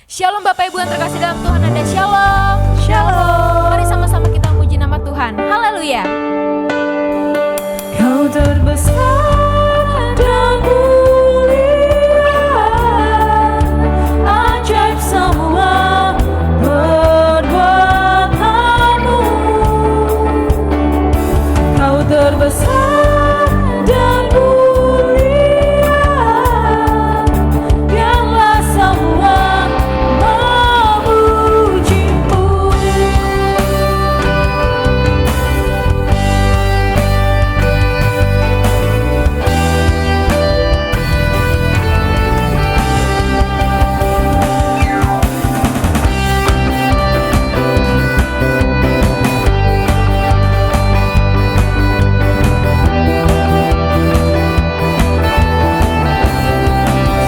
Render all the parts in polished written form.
Shalom Bapak Ibu yang terkasih dalam Tuhan, Anda shalom. Shalom. Mari sama-sama kita memuji nama Tuhan. Haleluya. Kau terbesar dan mulia, ajaib semua perbuatanmu. Kau terbesar dan mulia, biarlah semua memuji-Mu.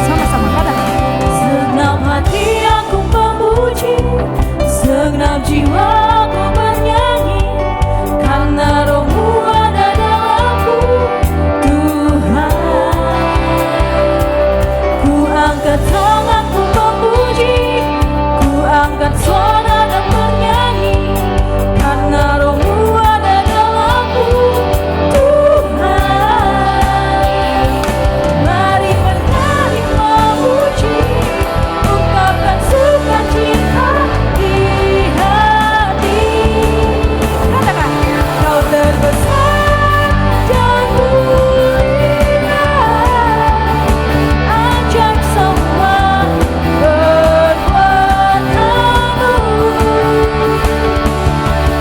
Sama-sama katakan. Segenap hati aku memuji, segenap jiwa aku bernyanyi, karena Roh-Mu ada dalamku, Tuhan. Ku angkat tanganku memuji, ku angkat suara dan bernyanyi, karena Roh-Mu ada dalamku, Tuhan. Mari menari memuji, ungkapkan sukacita di hati. Katakan, Kau terbesar dan mulia, ajaib semua perbuatanmu.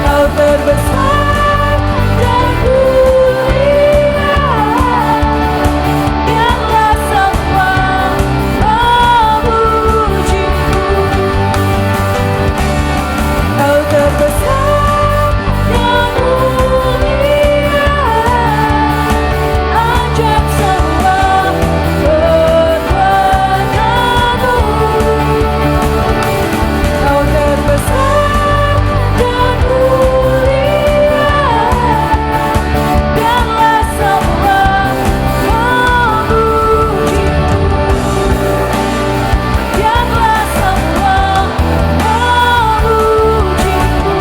Kau terbesar dan mulia, biarlah semua memuji-Mu. Kau terbesar dan mulia, ajaib semua perbuatanmu. Kau terbesar dan mulia, biarlah semua memuji-Mu. Biarlah semua memuji-Mu.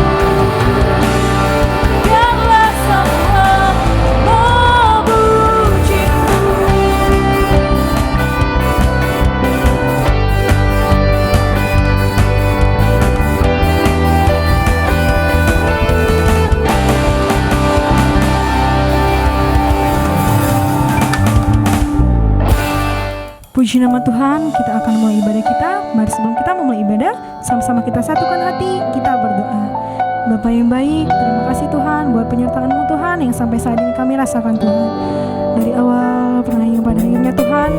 Biarlah semua memuji-Mu. Puji nama Tuhan, kita akan mulai ibadah kita. Mari sebelum kita memulai ibadah, sama-sama kita satukan hati, kita berdoa. Bapa yang baik, terima kasih Tuhan buat penyertaan-Mu Tuhan yang sampai saat ini kami rasakan Tuhan. Dari awal pertengahan pada akhirnya Tuhan,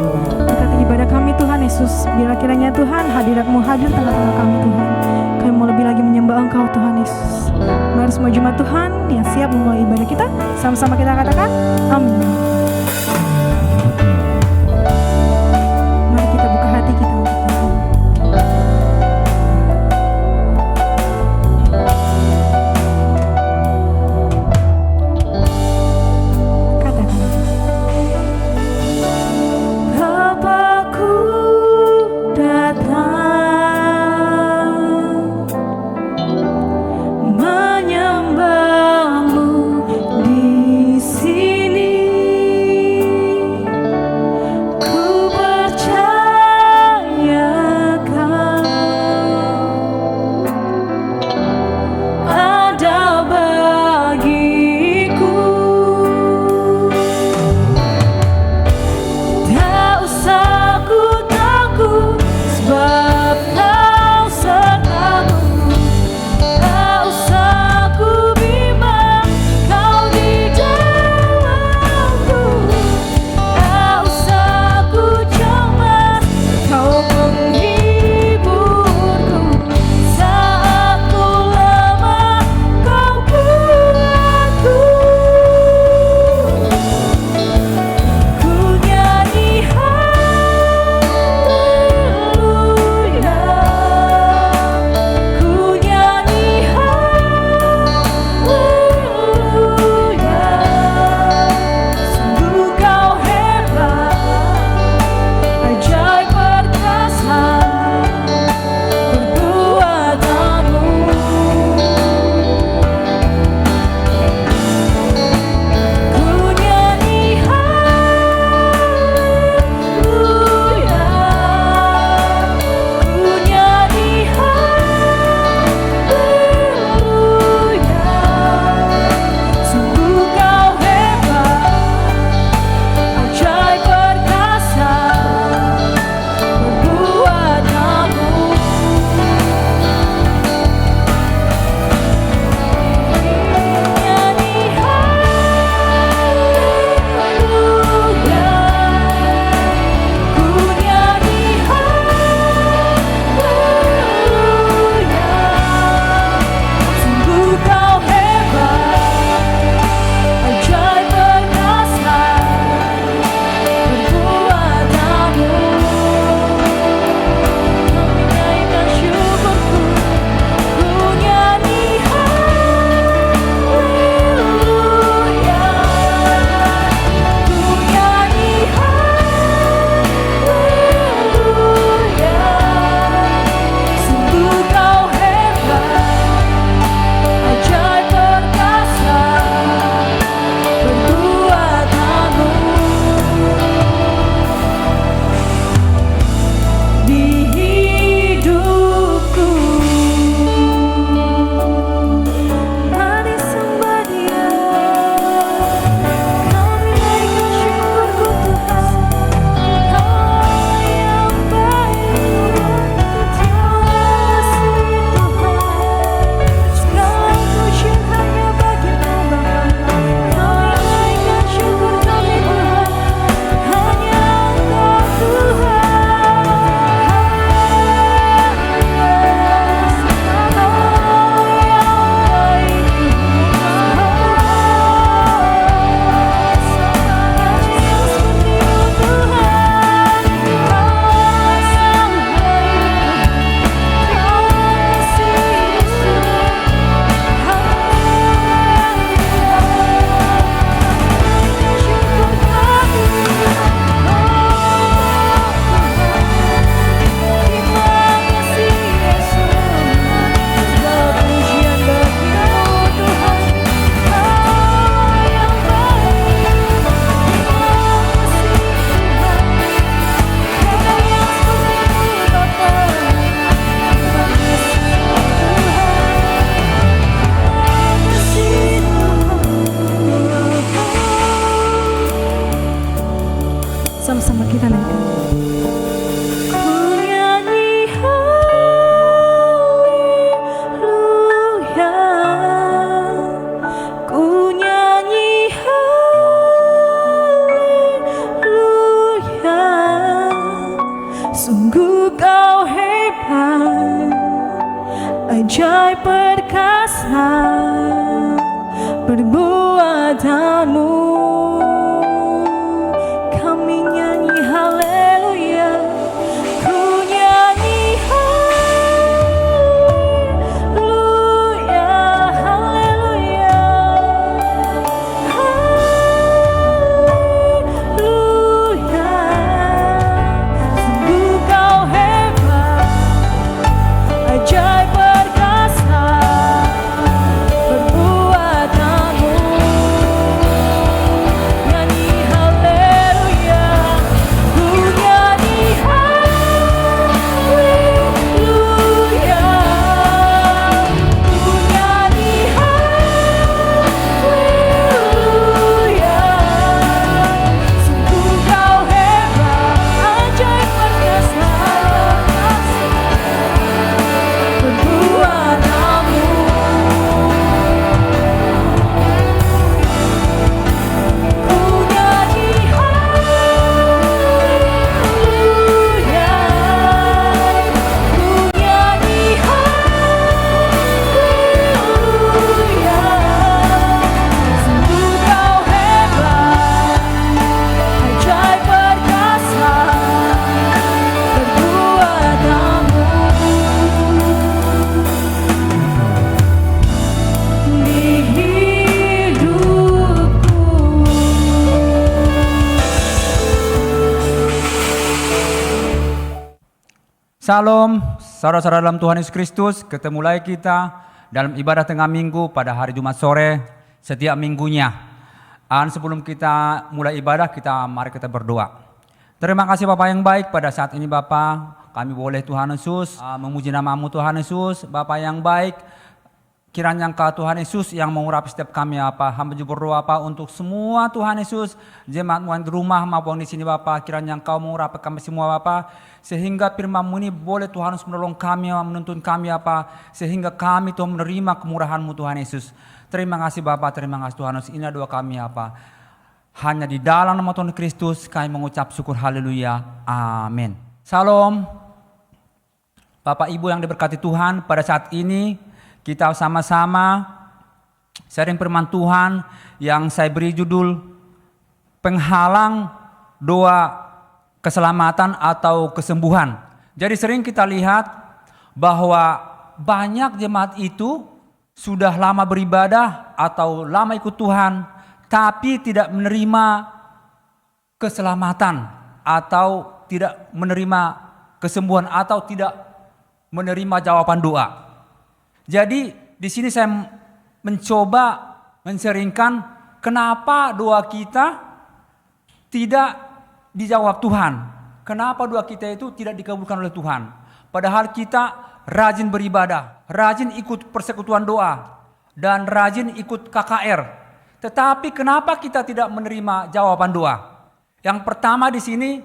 berkati ibadah kami Tuhan Yesus. Bila kiranya Tuhan hadirat-Mu hadir tengah-tengah kami Tuhan. Kami mau lebih lagi menyembah Engkau Tuhan Yesus. Mari semua jemaat Tuhan yang siap memulai ibadah kita, sama-sama kita katakan, amin. Mari kita buka hati kita untuk Tuhan. Katakan, Bapakku datang menyembah-Mu di sini. Sama-sama kita naikkan. Ku nyanyi haleluya, ku nyanyi haleluya. Sungguh kau hebat, ajaib perkasa perbuatanmu. Kami nyanyi haleluya, ku nyanyi haleluya, haleluya, haleluya. Sungguh kau hebat, ajaib perkasa perbuatanmu. Nyanyi haleluya, ku nyanyi haleluya, ku nyanyi haleluya. Sungguh kau hebat, ajaib perkasa perbuatanmu. Ku nyanyi haleluya, ku nyanyi haleluya. Sungguh kau hebat, ajaib perkasa perbuatanmu. Di hidupku. Salam, saudara-saudara dalam Tuhan Yesus Kristus. Ketemu lagi kita dalam ibadah tengah minggu pada hari Jumat sore setiap minggunya. Dan sebelum kita mulai ibadah, mari kita berdoa. Terima kasih Bapak yang baik, pada saat ini Bapak, kami boleh Tuhan Yesus memuji nama-Mu Tuhan Yesus. Bapak yang baik, kiranya Engkau Tuhan Yesus yang mengurapi setiap kami hamba juga berdoa untuk semua Tuhan Yesus, jemaat-Mu yang di rumah maupun di sini Bapak, kiranya Engkau mengurapi kami semua Bapak, sehingga firman-Mu ini boleh Tuhan Yesus menolong kami, menuntun kami sehingga kami Tuhan menerima kemurahan-Mu Tuhan Yesus. Terima kasih Bapak, terima kasih Tuhan Yesus. Ini doa kami hanya di dalam nama Tuhan Kristus kami mengucap syukur, haleluya, amin. Salam Bapak Ibu yang diberkati Tuhan, pada saat ini kita sama-sama sharing firman Tuhan yang saya beri judul penghalang doa keselamatan atau kesembuhan. Jadi sering kita lihat bahwa banyak jemaat itu sudah lama beribadah atau lama ikut Tuhan, tapi tidak menerima keselamatan atau tidak menerima kesembuhan atau tidak menerima jawaban doa. Jadi di sini saya mencoba menseringkan kenapa doa kita tidak dijawab Tuhan. Kenapa doa kita itu tidak dikabulkan oleh Tuhan? Padahal kita rajin beribadah, rajin ikut persekutuan doa, dan rajin ikut KKR. Tetapi kenapa kita tidak menerima jawaban doa? Yang pertama di sini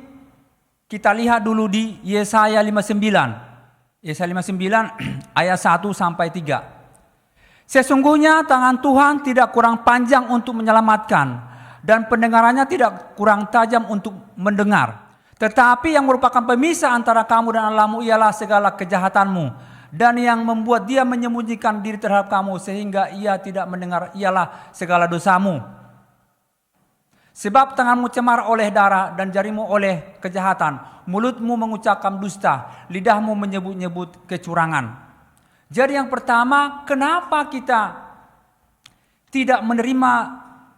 kita lihat dulu di Yesaya 59. Yesaya 59 ayat 1 sampai 3. Sesungguhnya tangan Tuhan tidak kurang panjang untuk menyelamatkan, dan pendengarannya tidak kurang tajam untuk mendengar. Tetapi yang merupakan pemisah antara kamu dan Allahmu ialah segala kejahatanmu, dan yang membuat dia menyembunyikan diri terhadap kamu sehingga ia tidak mendengar ialah segala dosamu. Sebab tanganmu cemar oleh darah dan jarimu oleh kejahatan, mulutmu mengucapkan dusta, lidahmu menyebut-nyebut kecurangan. Jadi yang pertama, kenapa kita tidak menerima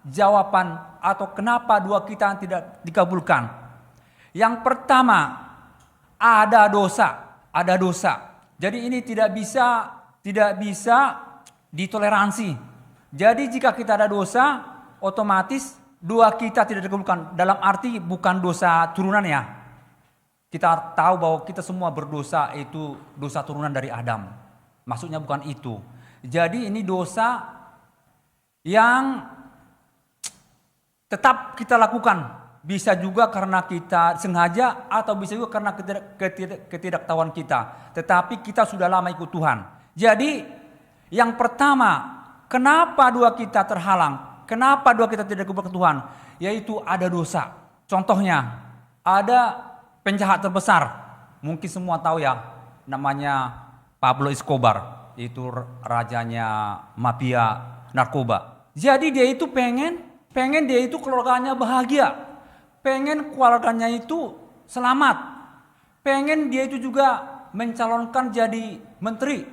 jawaban atau kenapa doa kita tidak dikabulkan? Yang pertama, ada dosa. Jadi ini tidak bisa ditoleransi. Jadi jika kita ada dosa, otomatis doa kita tidak dikabulkan. Dalam arti bukan dosa turunan ya. Kita tahu bahwa kita semua berdosa, itu dosa turunan dari Adam. Maksudnya bukan itu. Jadi ini dosa yang tetap kita lakukan. Bisa juga karena kita sengaja atau bisa juga karena ketidaktahuan kita. Tetapi kita sudah lama ikut Tuhan. Jadi yang pertama, kenapa doa kita terhalang? Kenapa doa kita tidak kubur ke Tuhan? Yaitu ada dosa. Contohnya, ada penjahat terbesar. Mungkin semua tahu ya, namanya Pablo Escobar. Itu rajanya mafia narkoba. Jadi dia itu pengen dia itu keluarganya bahagia. Pengen keluarganya itu selamat. Pengen dia itu juga mencalonkan jadi menteri.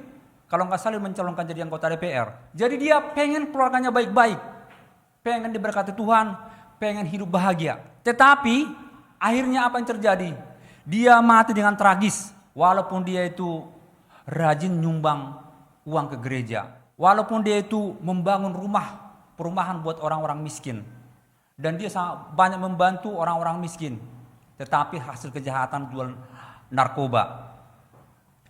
Kalau nggak salah mencalonkan jadi anggota DPR. Jadi dia pengen keluarganya baik-baik. Pengen diberkati Tuhan. Pengen hidup bahagia. Tetapi akhirnya apa yang terjadi? Dia mati dengan tragis. Walaupun dia itu rajin nyumbang uang ke gereja. Walaupun dia itu membangun perumahan buat orang-orang miskin. Dan dia sangat banyak membantu orang-orang miskin. Tetapi hasil kejahatan jual narkoba.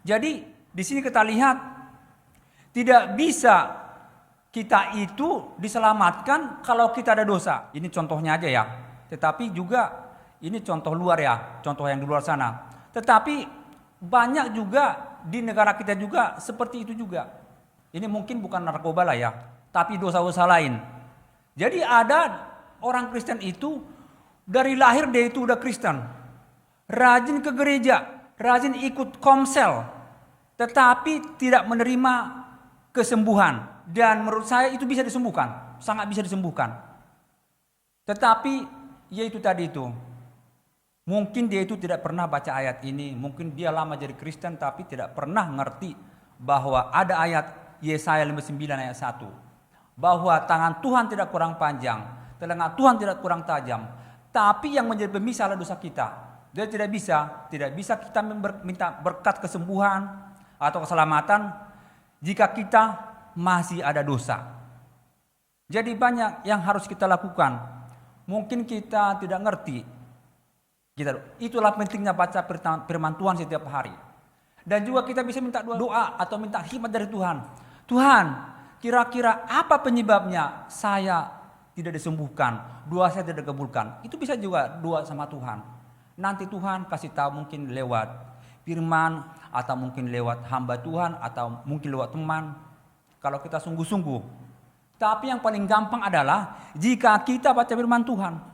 Jadi di sini kita lihat tidak bisa kita itu diselamatkan kalau kita ada dosa. Ini contohnya aja ya. Tetapi juga ini contoh luar ya. Contoh yang di luar sana. Tetapi banyak juga di negara kita juga seperti itu juga. Ini mungkin bukan narkoba lah ya. Tapi dosa-dosa lain. Jadi ada orang Kristen itu dari lahir dia itu udah Kristen. Rajin ke gereja, rajin ikut komsel. Tetapi tidak menerima kesembuhan. Dan menurut saya itu bisa disembuhkan. Sangat bisa disembuhkan. Tetapi yaitu tadi itu. Mungkin dia itu tidak pernah baca ayat ini. Mungkin dia lama jadi Kristen tapi tidak pernah ngerti bahwa ada ayat Yesaya 59 ayat 1. Bahwa tangan Tuhan tidak kurang panjang. Telinga Tuhan tidak kurang tajam. Tapi yang menjadi pemisah adalah dosa kita. Dia tidak bisa kita minta berkat kesembuhan atau keselamatan jika kita masih ada dosa. Jadi banyak yang harus kita lakukan. Mungkin kita tidak ngerti. Itulah pentingnya baca firman Tuhan setiap hari. Dan juga kita bisa minta doa atau minta hikmat dari Tuhan. Tuhan, kira-kira apa penyebabnya saya tidak disembuhkan, doa saya tidak dikabulkan? Itu bisa juga doa sama Tuhan. Nanti Tuhan kasih tahu mungkin lewat firman atau mungkin lewat hamba Tuhan atau mungkin lewat teman. Kalau kita sungguh-sungguh. Tapi yang paling gampang adalah jika kita baca firman Tuhan.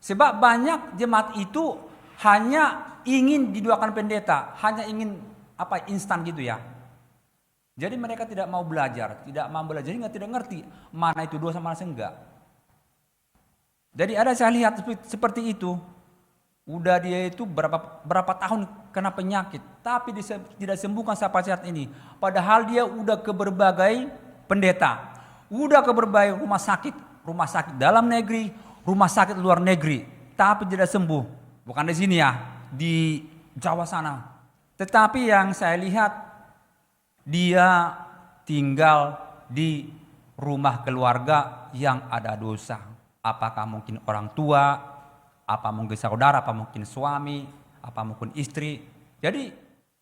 Sebab banyak jemaat itu hanya ingin didoakan pendeta, hanya ingin instan gitu ya. Jadi mereka tidak mau belajar, jadi tidak ngerti mana itu dosa mana enggak. Jadi ada saya lihat seperti itu. Udah dia itu berapa tahun kena penyakit, tapi tidak sembuhkan sampai saat ini. Padahal dia udah ke berbagai pendeta, udah ke berbagai rumah sakit dalam negeri, rumah sakit luar negeri, tapi tidak sembuh. Bukan di sini ya, di Jawa sana. Tetapi yang saya lihat dia tinggal di rumah keluarga yang ada dosa. Apakah mungkin orang tua, apa mungkin saudara, apa mungkin suami, apa mungkin istri. Jadi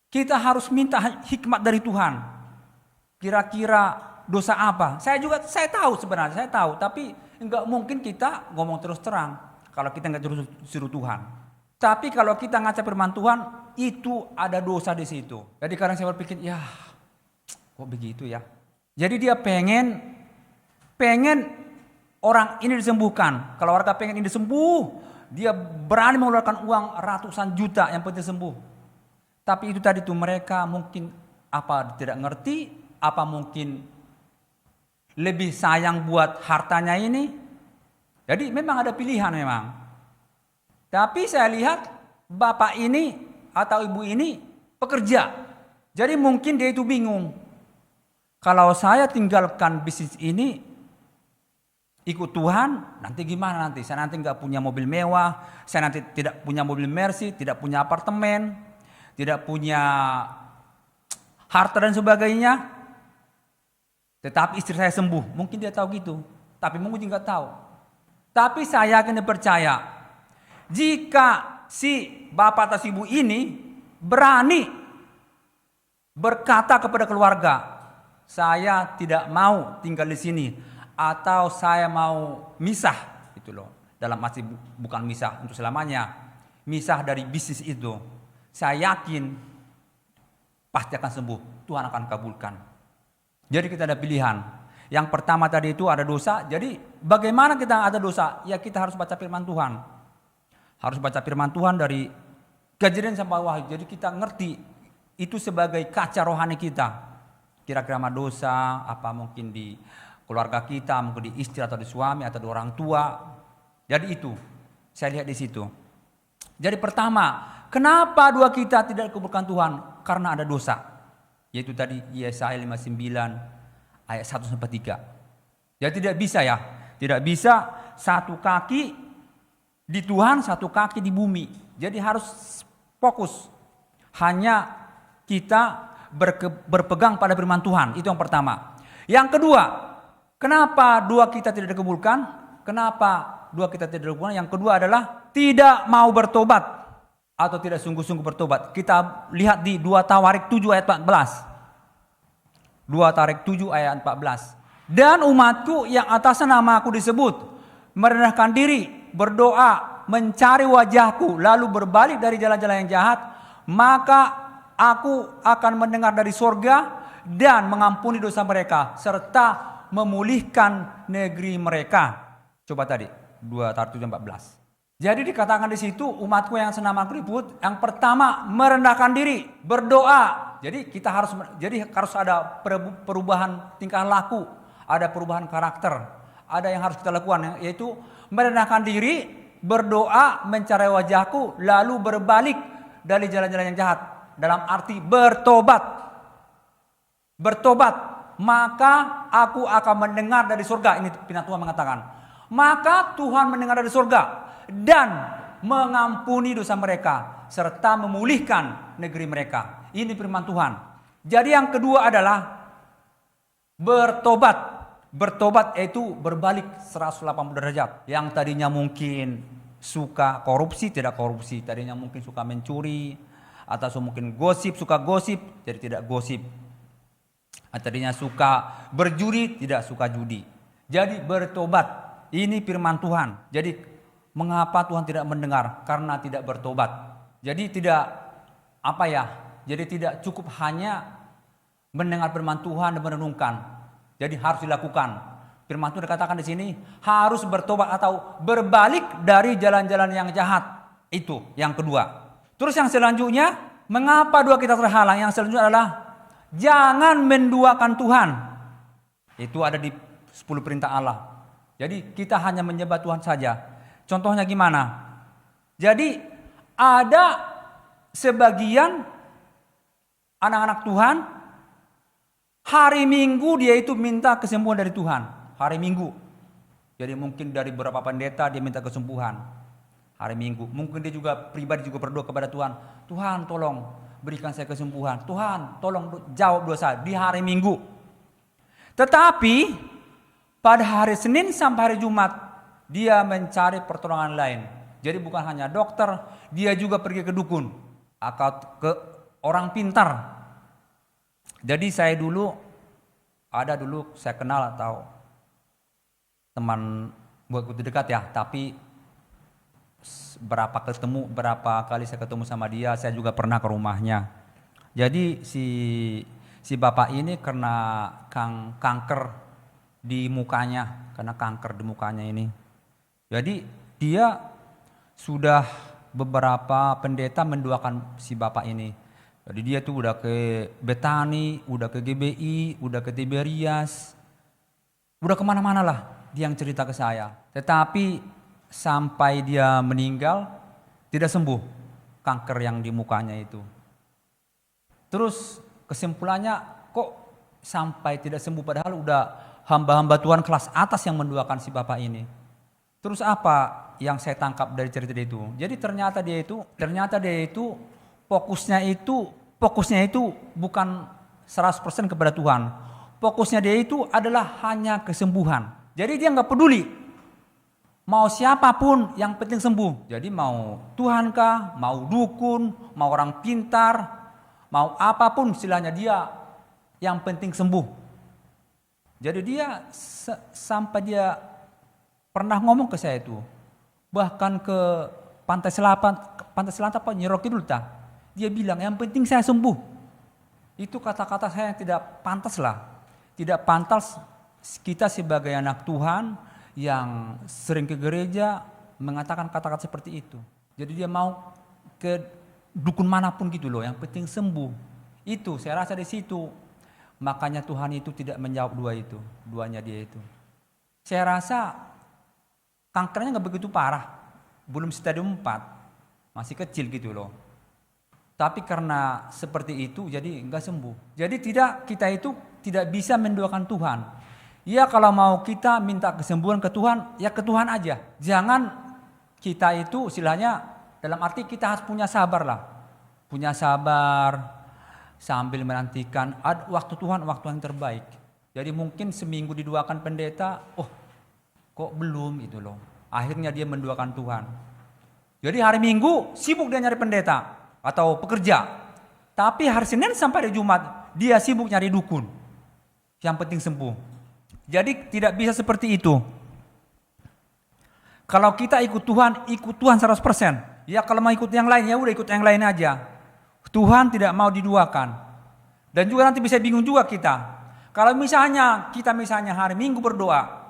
kita harus minta hikmat dari Tuhan. Kira-kira dosa apa? Saya tahu sebenarnya, tapi enggak mungkin kita ngomong terus terang kalau kita enggak suruh Tuhan. Tapi kalau kita ngaca firman Tuhan, itu ada dosa di situ. Jadi kadang saya berpikir, ya kok begitu ya? Jadi dia pengen orang ini disembuhkan. Kalau warga pengen ini sembuh, dia berani mengeluarkan uang ratusan juta yang penting sembuh. Tapi itu tadi tuh mereka mungkin apa tidak ngerti, apa mungkin lebih sayang buat hartanya ini. Jadi memang ada pilihan memang. Tapi saya lihat bapak ini atau ibu ini pekerja. Jadi mungkin dia itu bingung. Kalau saya tinggalkan bisnis ini, ikut Tuhan, nanti gimana nanti? Saya nanti nggak punya mobil mewah, saya nanti tidak punya mobil Mercy, tidak punya apartemen, tidak punya harta dan sebagainya. Tetapi istri saya sembuh, mungkin dia tahu gitu, tapi mungkin nggak tahu. Tapi saya akan percaya, jika si bapak atau si ibu ini berani berkata kepada keluarga, saya tidak mau tinggal di sini atau saya mau misah gitu loh. dalam arti bukan misah untuk selamanya, misah dari bisnis itu. Saya yakin pasti akan sembuh, Tuhan akan kabulkan. Jadi kita ada pilihan. Yang pertama tadi itu ada dosa. Jadi bagaimana kita ada dosa? Ya kita harus baca firman Tuhan. Harus baca firman Tuhan dari Kejadian sampai Wahyu. Jadi kita ngerti itu sebagai kaca rohani kita. Kira-kira dosa apa mungkin di keluarga kita, mungkin di istri atau di suami atau di orang tua. Jadi itu saya lihat di situ. Jadi pertama, kenapa doa kita tidak dikabulkan Tuhan? Karena ada dosa. Yaitu tadi Yesaya 59 ayat 1 sampai 3. Jadi tidak bisa ya. Tidak bisa satu kaki di Tuhan, satu kaki di bumi. Jadi harus fokus. Hanya kita berpegang pada firman Tuhan. Itu yang pertama. Yang kedua, kenapa doa kita tidak dikabulkan? Kenapa doa kita tidak dikabulkan? Yang kedua adalah tidak mau bertobat atau tidak sungguh-sungguh bertobat. Kita lihat di 2 Tawarik 7 ayat 14. 2 Tawarik 7 ayat 14. Dan umatku yang atasnya nama aku disebut merendahkan diri, berdoa, mencari wajahku, lalu berbalik dari jalan-jalan yang jahat, maka aku akan mendengar dari sorga dan mengampuni dosa mereka serta memulihkan negeri mereka. Coba tadi 2 Tawarik 7:14. Jadi dikatakan di situ umatku yang senama aku disebut, yang pertama merendahkan diri, berdoa. Jadi kita harus ada perubahan tingkah laku, ada perubahan karakter, ada yang harus kita lakukan yaitu merendahkan diri, berdoa, mencari wajahku, lalu berbalik dari jalan-jalan yang jahat. Dalam arti bertobat. Bertobat, maka aku akan mendengar dari surga. Ini firman Tuhan mengatakan. Maka Tuhan mendengar dari surga dan mengampuni dosa mereka serta memulihkan negeri mereka. Ini firman Tuhan. Jadi yang kedua adalah bertobat. Bertobat itu berbalik 180 derajat. Yang tadinya mungkin suka korupsi, tidak korupsi. Tadinya mungkin suka mencuri, atau mungkin gosip, suka gosip, jadi tidak gosip. Tadinya suka berjudi, tidak suka judi. Jadi bertobat. Ini firman Tuhan. Jadi mengapa Tuhan tidak mendengar? Karena tidak bertobat. Jadi Jadi tidak cukup hanya mendengar firman Tuhan dan merenungkan. Jadi harus dilakukan. Firman Tuhan dikatakan di sini harus bertobat atau berbalik dari jalan-jalan yang jahat. Itu yang kedua. Terus yang selanjutnya, mengapa doa kita terhalang? Yang selanjutnya adalah jangan menduakan Tuhan. Itu ada di 10 perintah Allah. Jadi kita hanya menyembah Tuhan saja. Contohnya gimana? Jadi ada sebagian anak-anak Tuhan hari Minggu dia itu minta kesembuhan dari Tuhan. Hari Minggu. Jadi mungkin dari beberapa pendeta dia minta kesembuhan. Hari Minggu. Mungkin dia juga pribadi juga berdoa kepada Tuhan. Tuhan tolong berikan saya kesembuhan. Tuhan tolong jawab doa saya di hari Minggu. Tetapi pada hari Senin sampai hari Jumat dia mencari pertolongan lain. Jadi bukan hanya dokter, dia juga pergi ke dukun atau ke orang pintar. Jadi saya kenal atau teman buat dekat ya, tapi berapa kali saya ketemu sama dia, saya juga pernah ke rumahnya. Jadi si bapak ini kena kanker di mukanya, ini. Jadi dia sudah beberapa pendeta mendoakan si bapak ini. Jadi dia tuh udah ke Betani, udah ke GBI, udah ke Tiberias, udah kemana-mana lah dia yang cerita ke saya. Tetapi sampai dia meninggal tidak sembuh kanker yang di mukanya itu. Terus kesimpulannya kok sampai tidak sembuh padahal udah hamba-hamba Tuhan kelas atas yang mendoakan si bapak ini. Terus apa yang saya tangkap dari cerita itu? Jadi ternyata dia itu fokusnya itu bukan 100% kepada Tuhan. Fokusnya dia itu adalah hanya kesembuhan. Jadi dia nggak peduli mau siapapun, yang penting sembuh. Jadi mau Tuhan kah, mau dukun, mau orang pintar, mau apapun istilahnya dia, yang penting sembuh. Jadi dia sampai dia pernah ngomong ke saya itu, bahkan ke pantai selatan Pak Nyerok Kidul ta. Dia bilang yang penting saya sembuh. Itu kata-kata saya yang tidak pantas lah. Tidak pantas kita sebagai anak Tuhan yang sering ke gereja mengatakan kata-kata seperti itu. Jadi dia mau ke dukun manapun gitu loh, yang penting sembuh. Itu saya rasa di situ. Makanya Tuhan itu tidak menjawab duanya dia itu. Saya rasa kankernya nggak begitu parah, belum stadium 4, masih kecil gitu loh. Tapi karena seperti itu jadi nggak sembuh. Jadi kita itu tidak bisa mendoakan Tuhan. Ya kalau mau kita minta kesembuhan ke Tuhan, ya ke Tuhan aja. Jangan kita itu istilahnya dalam arti kita harus punya sabar lah. Punya sabar sambil menantikan waktu Tuhan, waktu yang terbaik. Jadi mungkin seminggu didoakan pendeta, kok belum itu loh. Akhirnya dia mendoakan Tuhan. Jadi hari Minggu sibuk dia nyari pendeta atau pekerja. Tapi hari Senin sampai hari Jumat dia sibuk nyari dukun. Yang penting sembuh. Jadi tidak bisa seperti itu. Kalau kita ikut Tuhan 100%. Ya kalau mau ikut yang lain ya udah ikut yang lain aja. Tuhan tidak mau diduakan. Dan juga nanti bisa bingung juga kita. Kalau misalnya kita hari Minggu berdoa.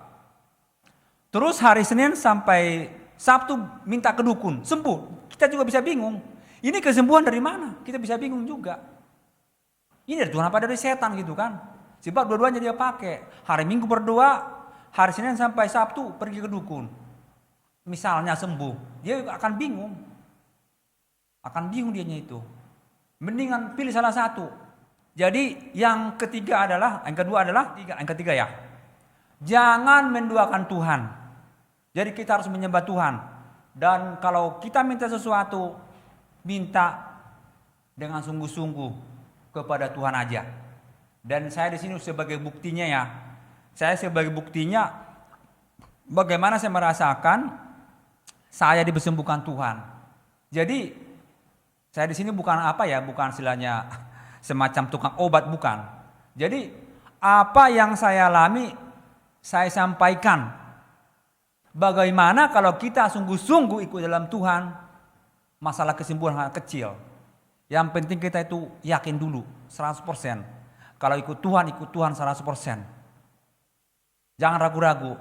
Terus hari Senin sampai Sabtu minta ke dukun, sembuh. Kita juga bisa bingung. Ini kesembuhan dari mana? Kita bisa bingung juga. Ini dari Tuhan apa dari setan gitu kan? Sebab dua-duanya dia pakai. Hari Minggu berdoa, hari Senin sampai Sabtu pergi ke dukun. Misalnya sembuh, dia akan bingung. Akan bingung dianya itu. Mendingan pilih salah satu. Jadi yang ketiga yang ketiga ya. Jangan menduakan Tuhan. Jadi kita harus menyembah Tuhan. Dan kalau kita minta sesuatu, minta dengan sungguh-sungguh kepada Tuhan aja. Dan saya di sini sebagai buktinya ya. Saya sebagai buktinya bagaimana saya merasakan saya disembuhkan Tuhan. Jadi saya di sini bukan bukan istilahnya semacam tukang obat, bukan. Jadi apa yang saya alami saya sampaikan. Bagaimana kalau kita sungguh-sungguh ikut dalam Tuhan, masalah kesembuhan hal kecil. Yang penting kita itu yakin dulu 100%. Kalau ikut Tuhan 100%. Jangan ragu-ragu.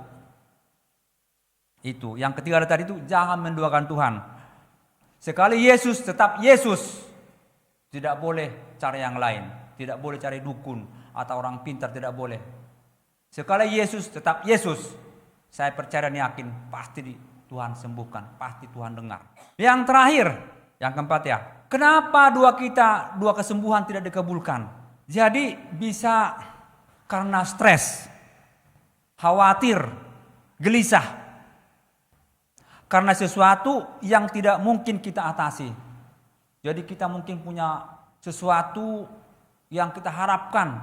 Itu. Yang ketiga tadi itu jangan menduakan Tuhan. Sekali Yesus tetap Yesus. Tidak boleh cari yang lain. Tidak boleh cari dukun atau orang pintar, tidak boleh. Sekali Yesus tetap Yesus. Saya percaya dan yakin pasti Tuhan sembuhkan, pasti Tuhan dengar. Yang terakhir, yang keempat ya. Kenapa dua kesembuhan tidak dikabulkan? Jadi bisa karena stres, khawatir, gelisah. Karena sesuatu yang tidak mungkin kita atasi. Jadi kita mungkin punya sesuatu yang kita harapkan,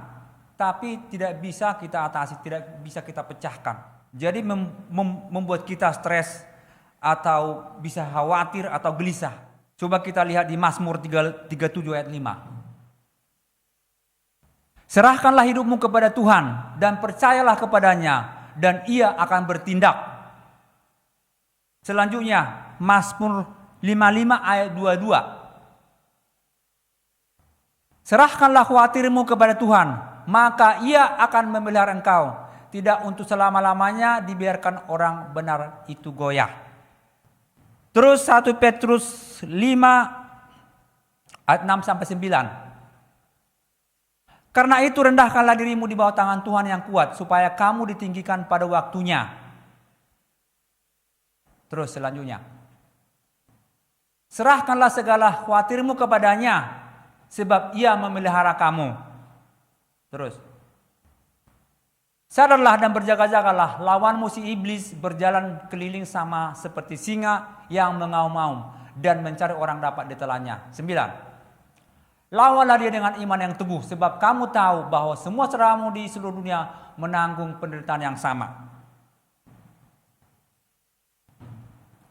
tapi tidak bisa kita atasi, tidak bisa kita pecahkan. Jadi membuat kita stres atau bisa khawatir atau gelisah. Coba kita lihat di Mazmur 37 ayat 5. Serahkanlah hidupmu kepada Tuhan dan percayalah kepadanya dan Ia akan bertindak. Selanjutnya Mazmur 55 ayat 22. Serahkanlah khawatirmu kepada Tuhan, maka Ia akan memelihara engkau. Tidak untuk selama-lamanya dibiarkan orang benar itu goyah. Terus 1 Petrus 5 ayat 6 sampai 9. Karena itu rendahkanlah dirimu di bawah tangan Tuhan yang kuat supaya kamu ditinggikan pada waktunya. Terus selanjutnya. Serahkanlah segala khawatirmu kepadanya sebab Ia memelihara kamu. Terus. Sadarlah dan berjaga-jagalah, lawanmu si iblis berjalan keliling sama seperti singa yang mengaum-ngaum dan mencari orang dapat ditelannya. 9. Lawanlah dia dengan iman yang teguh, sebab kamu tahu bahwa semua saudaramu di seluruh dunia menanggung penderitaan yang sama.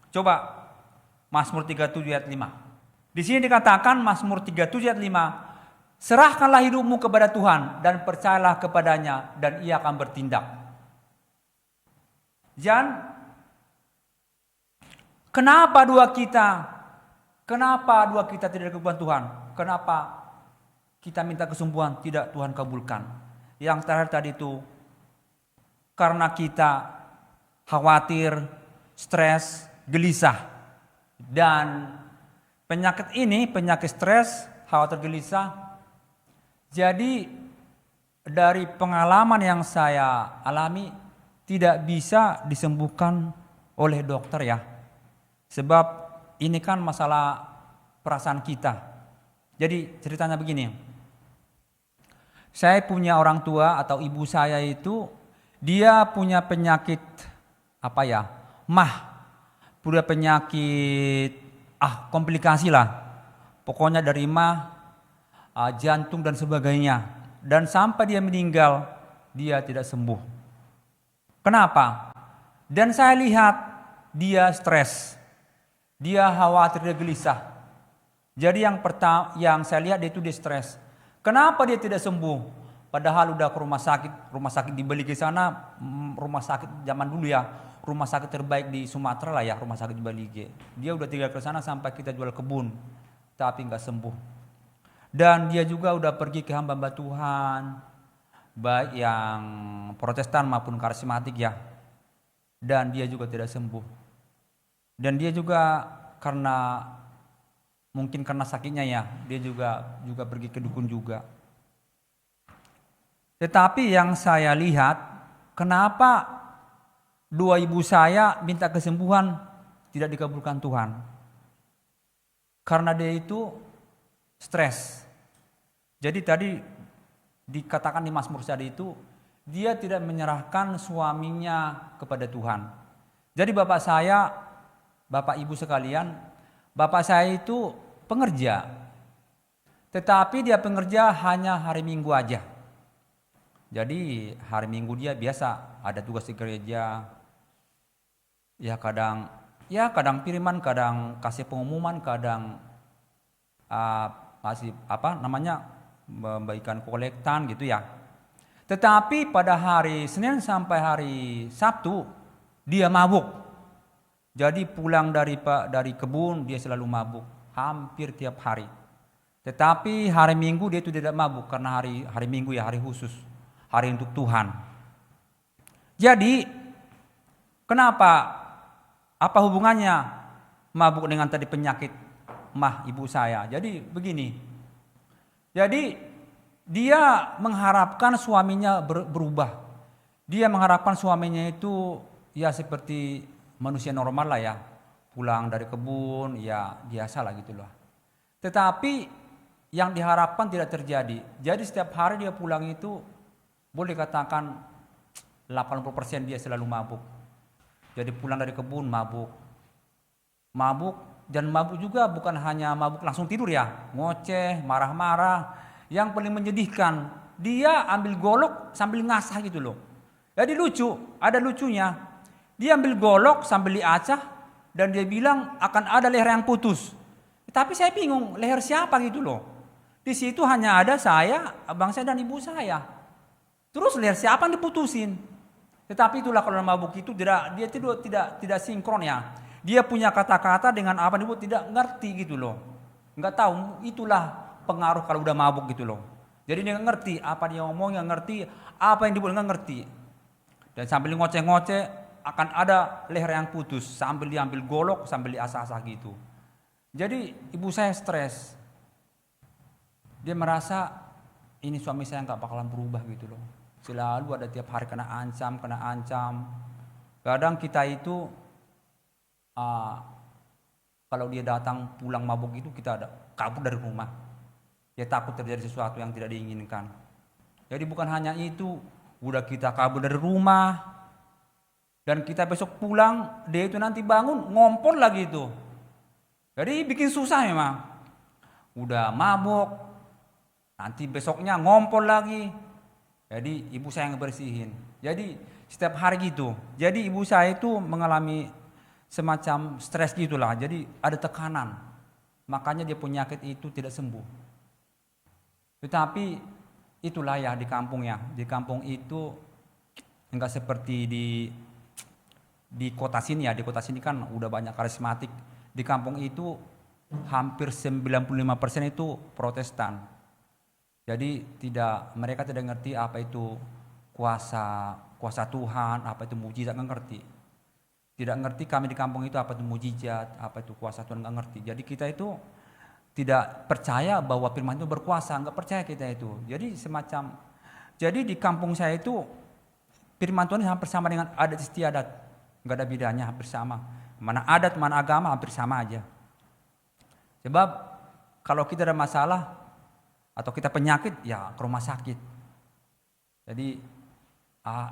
Coba Mazmur 37 ayat 5. Di sini dikatakan Mazmur 37 ayat 5. Serahkanlah hidupmu kepada Tuhan dan percayalah kepadanya dan Ia akan bertindak. Kenapa doa kita? Kenapa doa kita tidak dikabulkan Tuhan? Kenapa kita minta kesembuhan tidak Tuhan kabulkan? Yang terakhir tadi itu karena kita khawatir, stres, gelisah. Dan penyakit ini, penyakit stres, khawatir, gelisah. Jadi dari pengalaman yang saya alami tidak bisa disembuhkan oleh dokter ya. Sebab ini kan masalah perasaan kita. Jadi ceritanya begini. Saya punya orang tua atau ibu saya itu dia punya penyakit mah. Punya penyakit komplikasi lah. Pokoknya dari mah, jantung dan sebagainya. Dan sampai dia meninggal dia tidak sembuh. Kenapa? Dan saya lihat dia stres. Dia khawatir, dia gelisah. Jadi yang saya lihat dia stres. Kenapa dia tidak sembuh? Padahal udah ke rumah sakit di Balige sana, rumah sakit zaman dulu ya, rumah sakit terbaik di Sumatera lah ya, rumah sakit di Balige. Dia udah 3 ke sana sampai kita jual kebun, tapi nggak sembuh. Dan dia juga udah pergi ke hamba-hamba Tuhan, baik yang Protestan maupun karismatik ya. Dan dia juga tidak sembuh. Dan dia juga mungkin karena sakitnya ya, dia juga pergi ke dukun juga. Tetapi yang saya lihat, kenapa doa ibu saya minta kesembuhan tidak dikabulkan Tuhan? Karena dia itu stres. Jadi tadi dikatakan di Mazmur tadi itu, dia tidak menyerahkan suaminya kepada Tuhan. Jadi Bapak Ibu sekalian, bapak saya itu pengerja. Tetapi dia pengerja hanya hari Minggu aja. Jadi hari Minggu dia biasa ada tugas di gereja. Ya kadang firman, kadang kasih pengumuman, kadang kasih membagikan kolektan gitu ya. Tetapi pada hari Senin sampai hari Sabtu dia mabuk. Jadi pulang dari kebun dia selalu mabuk, hampir tiap hari. Tetapi hari Minggu dia itu tidak mabuk karena hari Minggu ya hari khusus, hari untuk Tuhan. Jadi kenapa? Apa hubungannya mabuk dengan tadi penyakit mah ibu saya? Jadi begini. Jadi dia mengharapkan suaminya berubah. Dia mengharapkan suaminya itu ya seperti manusia normal lah ya, pulang dari kebun ya biasa lah gitu loh. Tetapi yang diharapkan tidak terjadi. Jadi setiap hari dia pulang itu boleh katakan 80% dia selalu mabuk. Jadi pulang dari kebun mabuk. Dan mabuk juga bukan hanya mabuk langsung tidur ya, ngoceh, marah-marah. Yang paling menyedihkan, dia ambil golok sambil ngasah gitu loh. Jadi lucu, ada lucunya. Dia ambil golok sambil diacah dan dia bilang akan ada leher yang putus. Tapi saya bingung leher siapa gitu loh. Di situ hanya ada saya, abang saya dan ibu saya. Terus leher siapa yang diputusin? Tetapi itulah kalau mabuk itu dia tidak sinkron ya. Dia punya kata-kata dengan apa disebut tidak ngerti gitu loh. Enggak tahu, itulah pengaruh kalau udah mabuk gitu loh. Jadi dia nggak ngerti apa dia ngomong, nggak ngerti apa yang dibuat, nggak ngerti. Dan sambil ngoceh-ngoceh akan ada leher yang putus sambil diambil golok sambil diasah-asah gitu. Jadi ibu saya stres. Dia merasa ini suami saya nggak bakalan berubah gitu loh. Selalu ada tiap hari kena ancam. Kadang kita itu kalau dia datang pulang mabuk itu kita ada kabur dari rumah. Dia takut terjadi sesuatu yang tidak diinginkan. Jadi bukan hanya itu, udah kita kabur dari rumah. Dan kita besok pulang, dia itu nanti bangun, ngompol lagi itu. Jadi bikin susah memang. Udah mabuk, nanti besoknya ngompol lagi. Jadi ibu saya yang bersihin. Jadi setiap hari gitu. Jadi ibu saya itu mengalami semacam stres gitulah. Jadi ada tekanan. Makanya dia penyakit itu tidak sembuh. Tetapi itulah ya di kampung ya. Di kampung itu enggak seperti di di kota sini ya, di kota sini kan udah banyak karismatik. Di kampung itu hampir 95% itu Protestan. Jadi mereka tidak ngerti apa itu kuasa Tuhan, apa itu mujizat, nggak ngerti. Tidak ngerti kami di kampung itu apa itu mujizat, apa itu kuasa Tuhan, nggak ngerti. Jadi kita itu tidak percaya bahwa firman itu berkuasa, nggak percaya kita itu. Jadi di kampung saya itu firman Tuhan hampir sama dengan adat istiadat, nggak ada bedanya, hampir sama. Mana adat, mana agama hampir sama aja. Sebab kalau kita ada masalah atau kita penyakit, ya ke rumah sakit. Jadi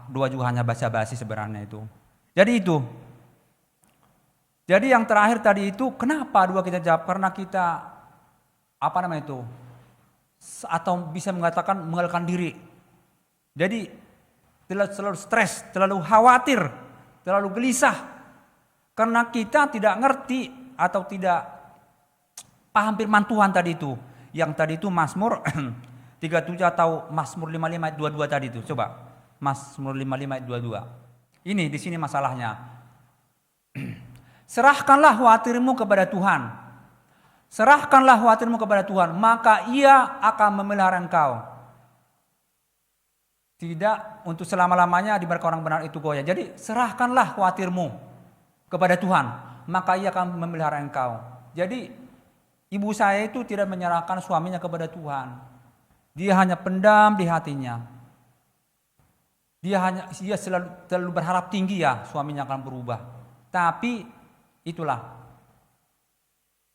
dua juga hanya basa-basi sebenarnya itu. Jadi yang terakhir tadi itu, kenapa dua kita jawab? Karena kita atau bisa mengatakan mengalahkan diri. Jadi terlalu stres, terlalu khawatir, terlalu gelisah. Karena kita tidak ngerti atau tidak paham firman Tuhan tadi itu. Yang tadi itu Mazmur 37 atau Mazmur 55 ayat 22 tadi itu. Coba Mazmur 55 ayat 22. Ini di sini masalahnya. Serahkanlah khawatirmu kepada Tuhan. Serahkanlah khawatirmu kepada Tuhan, maka Ia akan memelihara engkau. Tidak untuk selama-lamanya dibiarkan orang benar itu goyah. Jadi serahkanlah khawatirmu kepada Tuhan, maka Ia akan memelihara engkau. Jadi ibu saya itu tidak menyerahkan suaminya kepada Tuhan. Dia hanya pendam di hatinya. Dia selalu berharap tinggi ya suaminya akan berubah. Tapi itulah,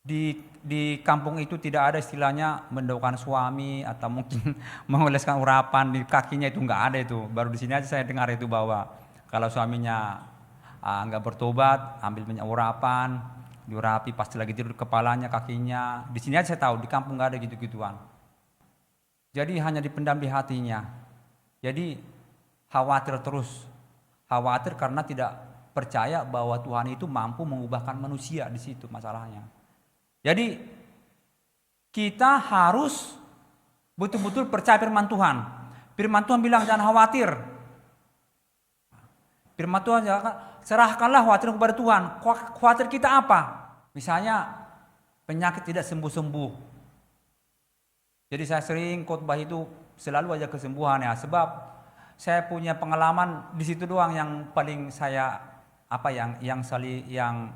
di kampung itu tidak ada istilahnya mendoakan suami atau mungkin mengoleskan urapan di kakinya, itu nggak ada itu. Baru di sini aja saya dengar itu bahwa kalau suaminya nggak bertobat, ambil minyak urapan, diurapi pasti lagi tidur kepalanya, kakinya. Di sini aja saya tahu, di kampung nggak ada gitu-gituan. Jadi hanya dipendam di hatinya. Jadi khawatir terus, khawatir karena tidak percaya bahwa Tuhan itu mampu mengubahkan manusia. Di situ masalahnya. Jadi kita harus betul-betul percaya firman Tuhan. Firman Tuhan bilang jangan khawatir. Firman Tuhan serahkanlah khawatir kepada Tuhan. Khawatir kita apa? Misalnya penyakit tidak sembuh-sembuh. Jadi saya sering khotbah itu selalu aja kesembuhan ya. Sebab saya punya pengalaman di situ doang yang paling saya yang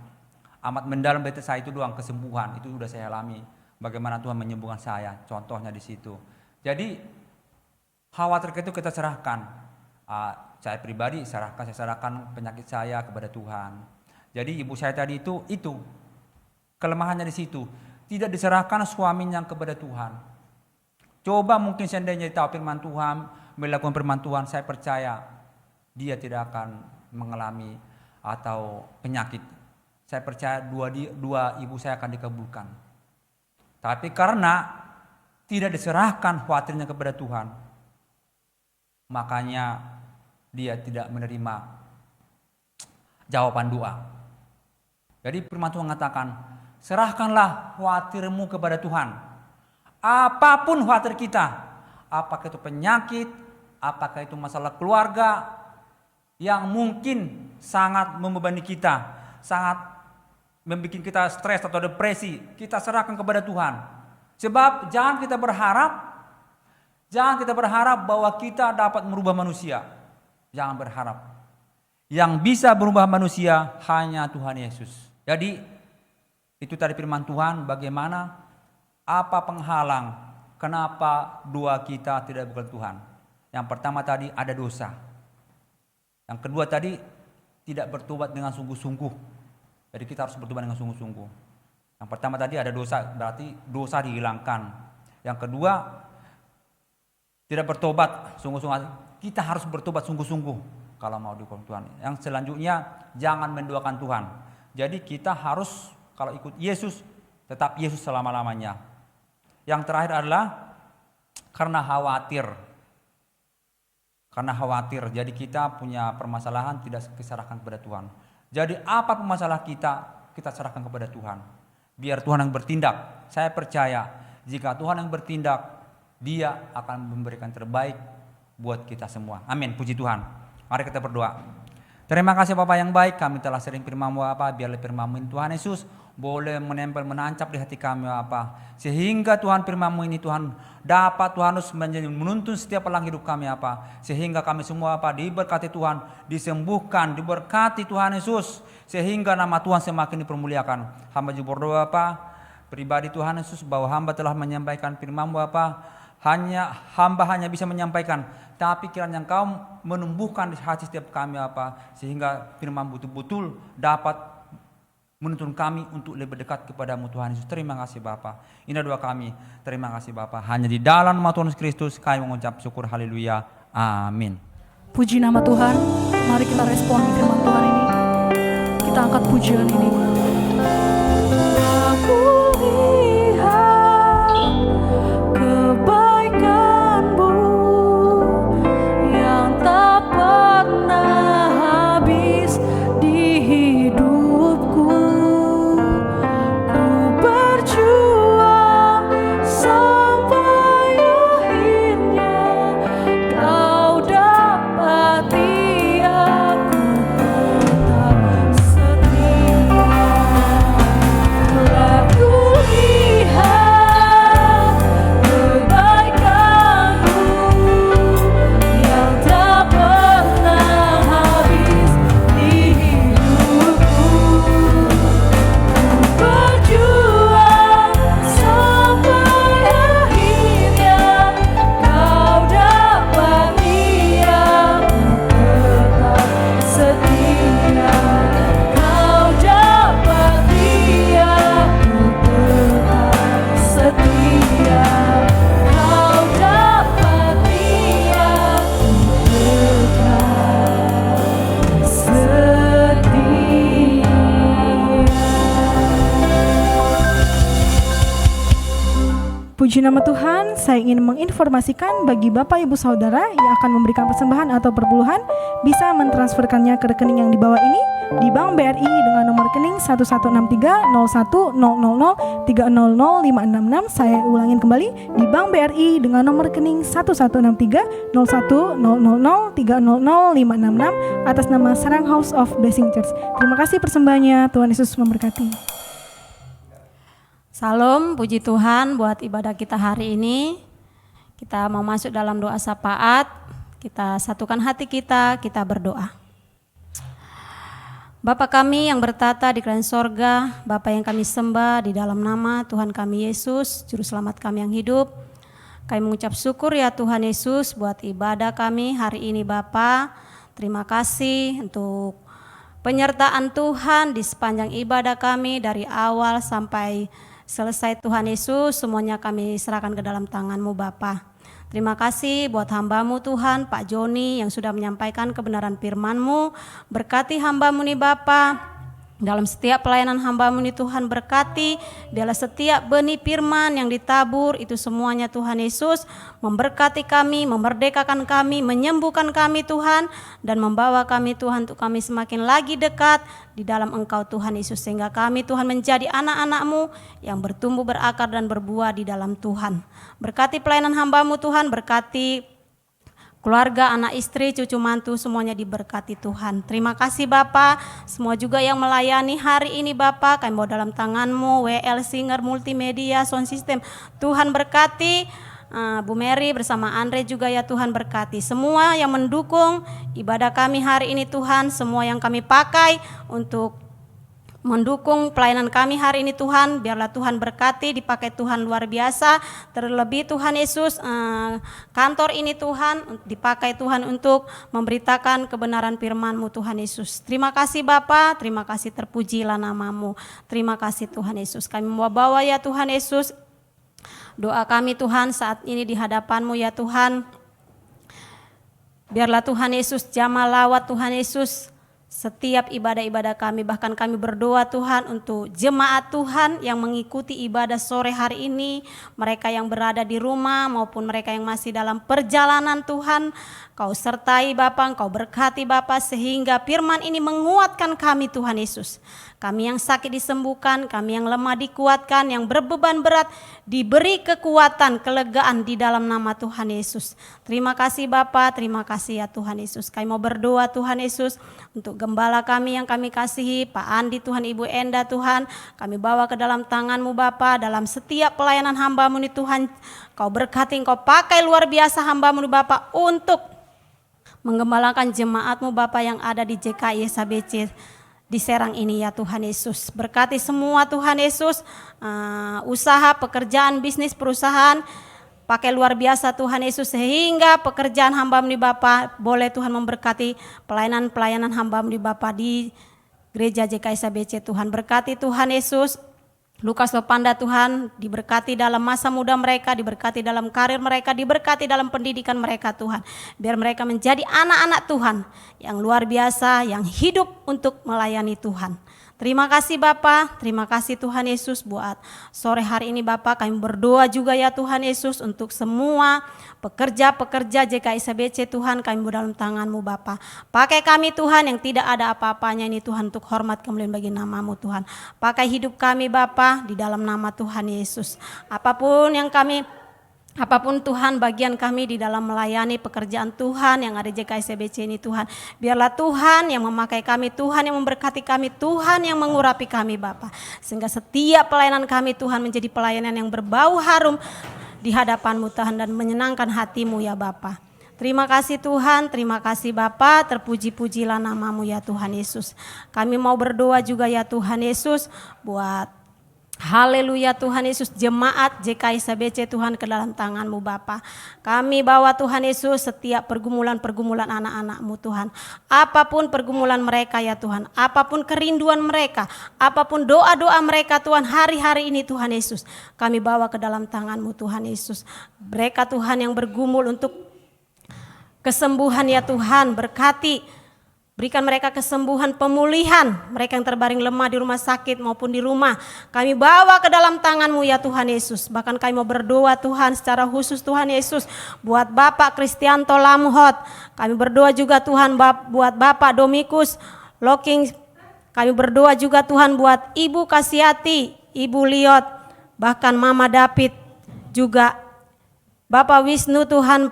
amat mendalam bagi saya itu doang, kesembuhan. Itu sudah saya alami. Bagaimana Tuhan menyembuhkan saya. Contohnya di situ. Jadi khawatir itu kita serahkan. Saya pribadi saya serahkan penyakit saya kepada Tuhan. Jadi ibu saya tadi itu kelemahannya di situ, tidak diserahkan suaminya kepada Tuhan. Coba mungkin seandainya tahu firman Tuhan, melakukan firman Tuhan, saya percaya dia tidak akan mengalami atau penyakit. Saya percaya dua ibu saya akan dikabulkan. Tapi karena tidak diserahkan khawatirnya kepada Tuhan, makanya dia tidak menerima jawaban doa. Jadi firman Tuhan mengatakan, serahkanlah khawatirmu kepada Tuhan. Apapun khawatir kita, apakah itu penyakit, apakah itu masalah keluarga yang mungkin sangat membebani kita, sangat membuat kita stres atau depresi, kita serahkan kepada Tuhan. Sebab jangan kita berharap bahwa kita dapat merubah manusia. Jangan berharap. Yang bisa berubah manusia hanya Tuhan Yesus. Jadi itu tadi firman Tuhan, bagaimana, apa penghalang, kenapa dua kita tidak bukan Tuhan. Yang pertama tadi ada dosa. Yang kedua tadi tidak bertobat dengan sungguh-sungguh. Jadi kita harus bertobat dengan sungguh-sungguh. Yang pertama tadi ada dosa, berarti dosa dihilangkan. Yang kedua tidak bertobat sungguh-sungguh. Kita harus bertobat sungguh-sungguh kalau mau dihukum Tuhan. Yang selanjutnya jangan menduakan Tuhan. Jadi kita harus kalau ikut Yesus tetap Yesus selama-lamanya. Yang terakhir adalah karena khawatir. Karena khawatir. Jadi kita punya permasalahan tidak diserahkan kepada Tuhan. Jadi apa masalah kita serahkan kepada Tuhan. Biar Tuhan yang bertindak. Saya percaya jika Tuhan yang bertindak, Dia akan memberikan terbaik buat kita semua. Amin, puji Tuhan. Mari kita berdoa. Terima kasih Bapa yang baik, kami telah sering firman-Mu Bapa, biarlah firman-Mu ini Tuhan Yesus boleh menempel, menancap di hati kami Bapa. Sehingga Tuhan firman-Mu ini Tuhan dapat Tuhan Yesus menuntun setiap pelang hidup kami Bapa. Sehingga kami semua Bapa diberkati Tuhan, disembuhkan, diberkati Tuhan Yesus. Sehingga nama Tuhan semakin dipermuliakan. Hamba juga berdoa Bapa, pribadi Tuhan Yesus bahwa hamba telah menyampaikan firman-Mu Bapa. Hamba hanya bisa menyampaikan, tapi kiranya Engkau menumbuhkan di hati setiap kami sehingga firman betul-betul dapat menuntun kami untuk lebih dekat kepadamu Tuhan Yesus. Terima kasih Bapa. Ini doa kami. Terima kasih Bapa. Hanya di dalam nama Tuhan Yesus Kristus kami mengucap syukur. Haleluya. Amin. Puji nama Tuhan. Mari kita respon firman Tuhan ini. Kita angkat pujian ini. Aku lihat kebaikan-Mu yang tak pernah habis di hidupku. Ku berjuang sampai akhirnya Kau dapati aku tetap setia. Telah kulihat kebaikan-Mu yang tak pernah habis di hidupku. Ku berjuang sampai akhirnya Kau dapati aku tetap setia. Kau dapati aku tetap setia. Kau dapati aku tetap setia. Puji nama Tuhan, saya ingin menginformasikan bagi Bapak Ibu Saudara yang akan memberikan persembahan atau perpuluhan bisa mentransferkannya ke rekening yang di bawah ini di Bank BRI dengan nomor rekening 11630100300566. Saya ulangin kembali, di Bank BRI dengan nomor rekening 11630100300566 atas nama Serang House of Blessing Church. Terima kasih persembahannya, Tuhan Yesus memberkati. Salam, puji Tuhan buat ibadah kita hari ini. Kita mau masuk dalam doa syafaat. Kita satukan hati kita berdoa. Bapa kami yang bertata di kerajaan sorga, Bapa yang kami sembah di dalam nama Tuhan kami Yesus, Juru Selamat kami yang hidup. Kami mengucap syukur ya Tuhan Yesus buat ibadah kami hari ini Bapa. Terima kasih untuk penyertaan Tuhan di sepanjang ibadah kami dari awal sampai selesai Tuhan Yesus. Semuanya kami serahkan ke dalam tangan-Mu Bapa. Terima kasih buat hamba-Mu Tuhan, Pak Joni yang sudah menyampaikan kebenaran firman-Mu. Berkati hamba-Mu nih Bapa. Dalam setiap pelayanan hamba-Mu nih Tuhan berkati. Biarlah setiap benih firman yang ditabur itu semuanya Tuhan Yesus memberkati kami, memerdekakan kami, menyembuhkan kami Tuhan. Dan membawa kami Tuhan untuk kami semakin lagi dekat di dalam Engkau Tuhan Yesus. Sehingga kami Tuhan menjadi anak-anak-Mu yang bertumbuh berakar dan berbuah di dalam Tuhan. Berkati pelayanan hamba-Mu Tuhan, berkati keluarga, anak istri, cucu mantu, semuanya diberkati Tuhan. Terima kasih Bapak, semua juga yang melayani hari ini Bapak, kami bawa dalam tangan-Mu, WL Singer, Multimedia, Sound System. Tuhan berkati Bu Mary bersama Andre juga ya Tuhan berkati. Semua yang mendukung ibadah kami hari ini Tuhan, semua yang kami pakai untuk mendukung pelayanan kami hari ini Tuhan, biarlah Tuhan berkati, dipakai Tuhan luar biasa. Terlebih Tuhan Yesus, kantor ini Tuhan dipakai Tuhan untuk memberitakan kebenaran firman-Mu Tuhan Yesus. Terima kasih Bapa, terima kasih, terpujilah nama-Mu. Terima kasih Tuhan Yesus. Kami membawa ya Tuhan Yesus doa kami Tuhan saat ini di hadapan-Mu ya Tuhan. Biarlah Tuhan Yesus jamah lawat Tuhan Yesus setiap ibadah-ibadah kami, bahkan kami berdoa Tuhan untuk jemaat Tuhan yang mengikuti ibadah sore hari ini, mereka yang berada di rumah maupun mereka yang masih dalam perjalanan Tuhan. Kau sertai Bapa, Engkau berkati Bapa, sehingga firman ini menguatkan kami Tuhan Yesus. Kami yang sakit disembuhkan, kami yang lemah dikuatkan, yang berbeban berat diberi kekuatan, kelegaan di dalam nama Tuhan Yesus. Terima kasih Bapa, terima kasih ya Tuhan Yesus. Kami mau berdoa Tuhan Yesus untuk gembala kami yang kami kasihi, Pak Andi Tuhan, Ibu Enda Tuhan. Kami bawa ke dalam tangan-Mu Bapa, dalam setiap pelayanan hamba-Mu ini Tuhan. Kau berkati, Kau pakai luar biasa hamba-Mu Bapa untuk menggembalakan jemaat-Mu Bapa yang ada di JKI SABC di Serang ini ya Tuhan Yesus. Berkati semua Tuhan Yesus, usaha, pekerjaan, bisnis, perusahaan, pakai luar biasa Tuhan Yesus, sehingga pekerjaan hamba-Mu Bapa boleh Tuhan memberkati pelayanan hamba-Mu Bapa di gereja JKI SABC Tuhan. Berkati Tuhan Yesus, Lukas Lopanda Tuhan, diberkati dalam masa muda mereka, diberkati dalam karir mereka, diberkati dalam pendidikan mereka Tuhan. Biar mereka menjadi anak-anak Tuhan yang luar biasa, yang hidup untuk melayani Tuhan. Terima kasih Bapa, terima kasih Tuhan Yesus buat sore hari ini Bapa. Kami berdoa juga ya Tuhan Yesus untuk semua pekerja-pekerja JKI SABC Tuhan, kami dalam tangan-Mu Bapa. Pakai kami Tuhan yang tidak ada apa-apanya ini Tuhan, untuk hormat kemuliaan bagi nama-Mu Tuhan. Pakai hidup kami Bapa di dalam nama Tuhan Yesus. Apapun Tuhan bagian kami di dalam melayani pekerjaan Tuhan yang ada di JKI SABC ini Tuhan. Biarlah Tuhan yang memakai kami, Tuhan yang memberkati kami, Tuhan yang mengurapi kami Bapa. Sehingga setiap pelayanan kami Tuhan menjadi pelayanan yang berbau harum di hadapan-Mu Tuhan dan menyenangkan hati-Mu ya Bapa. Terima kasih Tuhan, terima kasih Bapa, terpuji-pujilah nama-Mu ya Tuhan Yesus. Kami mau berdoa juga ya Tuhan Yesus buat haleluya Tuhan Yesus, jemaat JKI SABC Tuhan ke dalam tangan-Mu Bapa. Kami bawa Tuhan Yesus setiap pergumulan-pergumulan anak-anak-Mu Tuhan. Apapun pergumulan mereka ya Tuhan, apapun kerinduan mereka, apapun doa-doa mereka Tuhan hari-hari ini Tuhan Yesus, kami bawa ke dalam tangan-Mu Tuhan Yesus. Mereka Tuhan yang bergumul untuk kesembuhan ya Tuhan, berkati. Berikan mereka kesembuhan, pemulihan, mereka yang terbaring lemah di rumah sakit maupun di rumah. Kami bawa ke dalam tangan-Mu ya Tuhan Yesus. Bahkan kami mau berdoa Tuhan secara khusus Tuhan Yesus buat Bapak Kristianto Lamhot. Kami berdoa juga Tuhan buat Bapak Domikus Loking. Kami berdoa juga Tuhan buat Ibu Kasiati, Ibu Liot, bahkan Mama David juga. Bapak Wisnu Tuhan,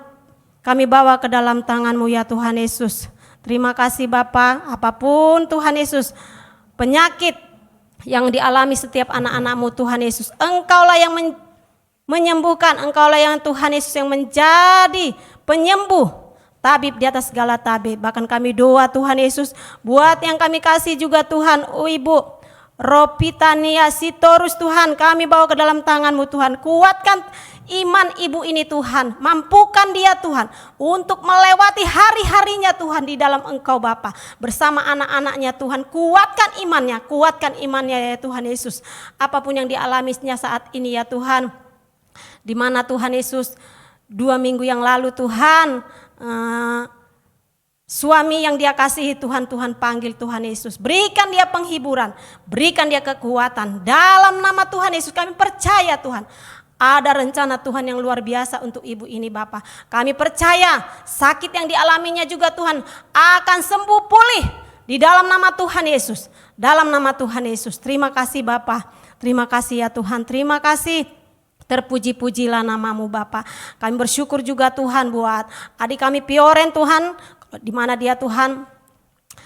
kami bawa ke dalam tangan-Mu ya Tuhan Yesus. Terima kasih Bapa, apapun Tuhan Yesus penyakit yang dialami setiap anak-anak-Mu Tuhan Yesus, Engkaulah yang menyembuhkan, Engkaulah yang Tuhan Yesus yang menjadi penyembuh, tabib di atas segala tabib. Bahkan kami doa Tuhan Yesus buat yang kami kasih juga Tuhan, Ibu Ropitania Sitorus Tuhan, kami bawa ke dalam tangan-Mu Tuhan. Kuatkan iman ibu ini Tuhan, mampukan dia Tuhan untuk melewati hari-harinya Tuhan di dalam Engkau Bapa bersama anak-anaknya Tuhan. Kuatkan imannya ya Tuhan Yesus. Apapun yang dialaminya saat ini ya Tuhan, di mana Tuhan Yesus 2 minggu yang lalu Tuhan, suami yang dia kasihi Tuhan panggil Tuhan Yesus. Berikan dia penghiburan, berikan dia kekuatan. Dalam nama Tuhan Yesus kami percaya Tuhan, ada rencana Tuhan yang luar biasa untuk ibu ini Bapa. Kami percaya sakit yang dialaminya juga Tuhan akan sembuh pulih di dalam nama Tuhan Yesus. Dalam nama Tuhan Yesus. Terima kasih Bapa. Terima kasih ya Tuhan. Terima kasih. Terpuji-pujilah nama-Mu Bapa. Kami bersyukur juga Tuhan buat adik kami Pioren Tuhan, di mana dia Tuhan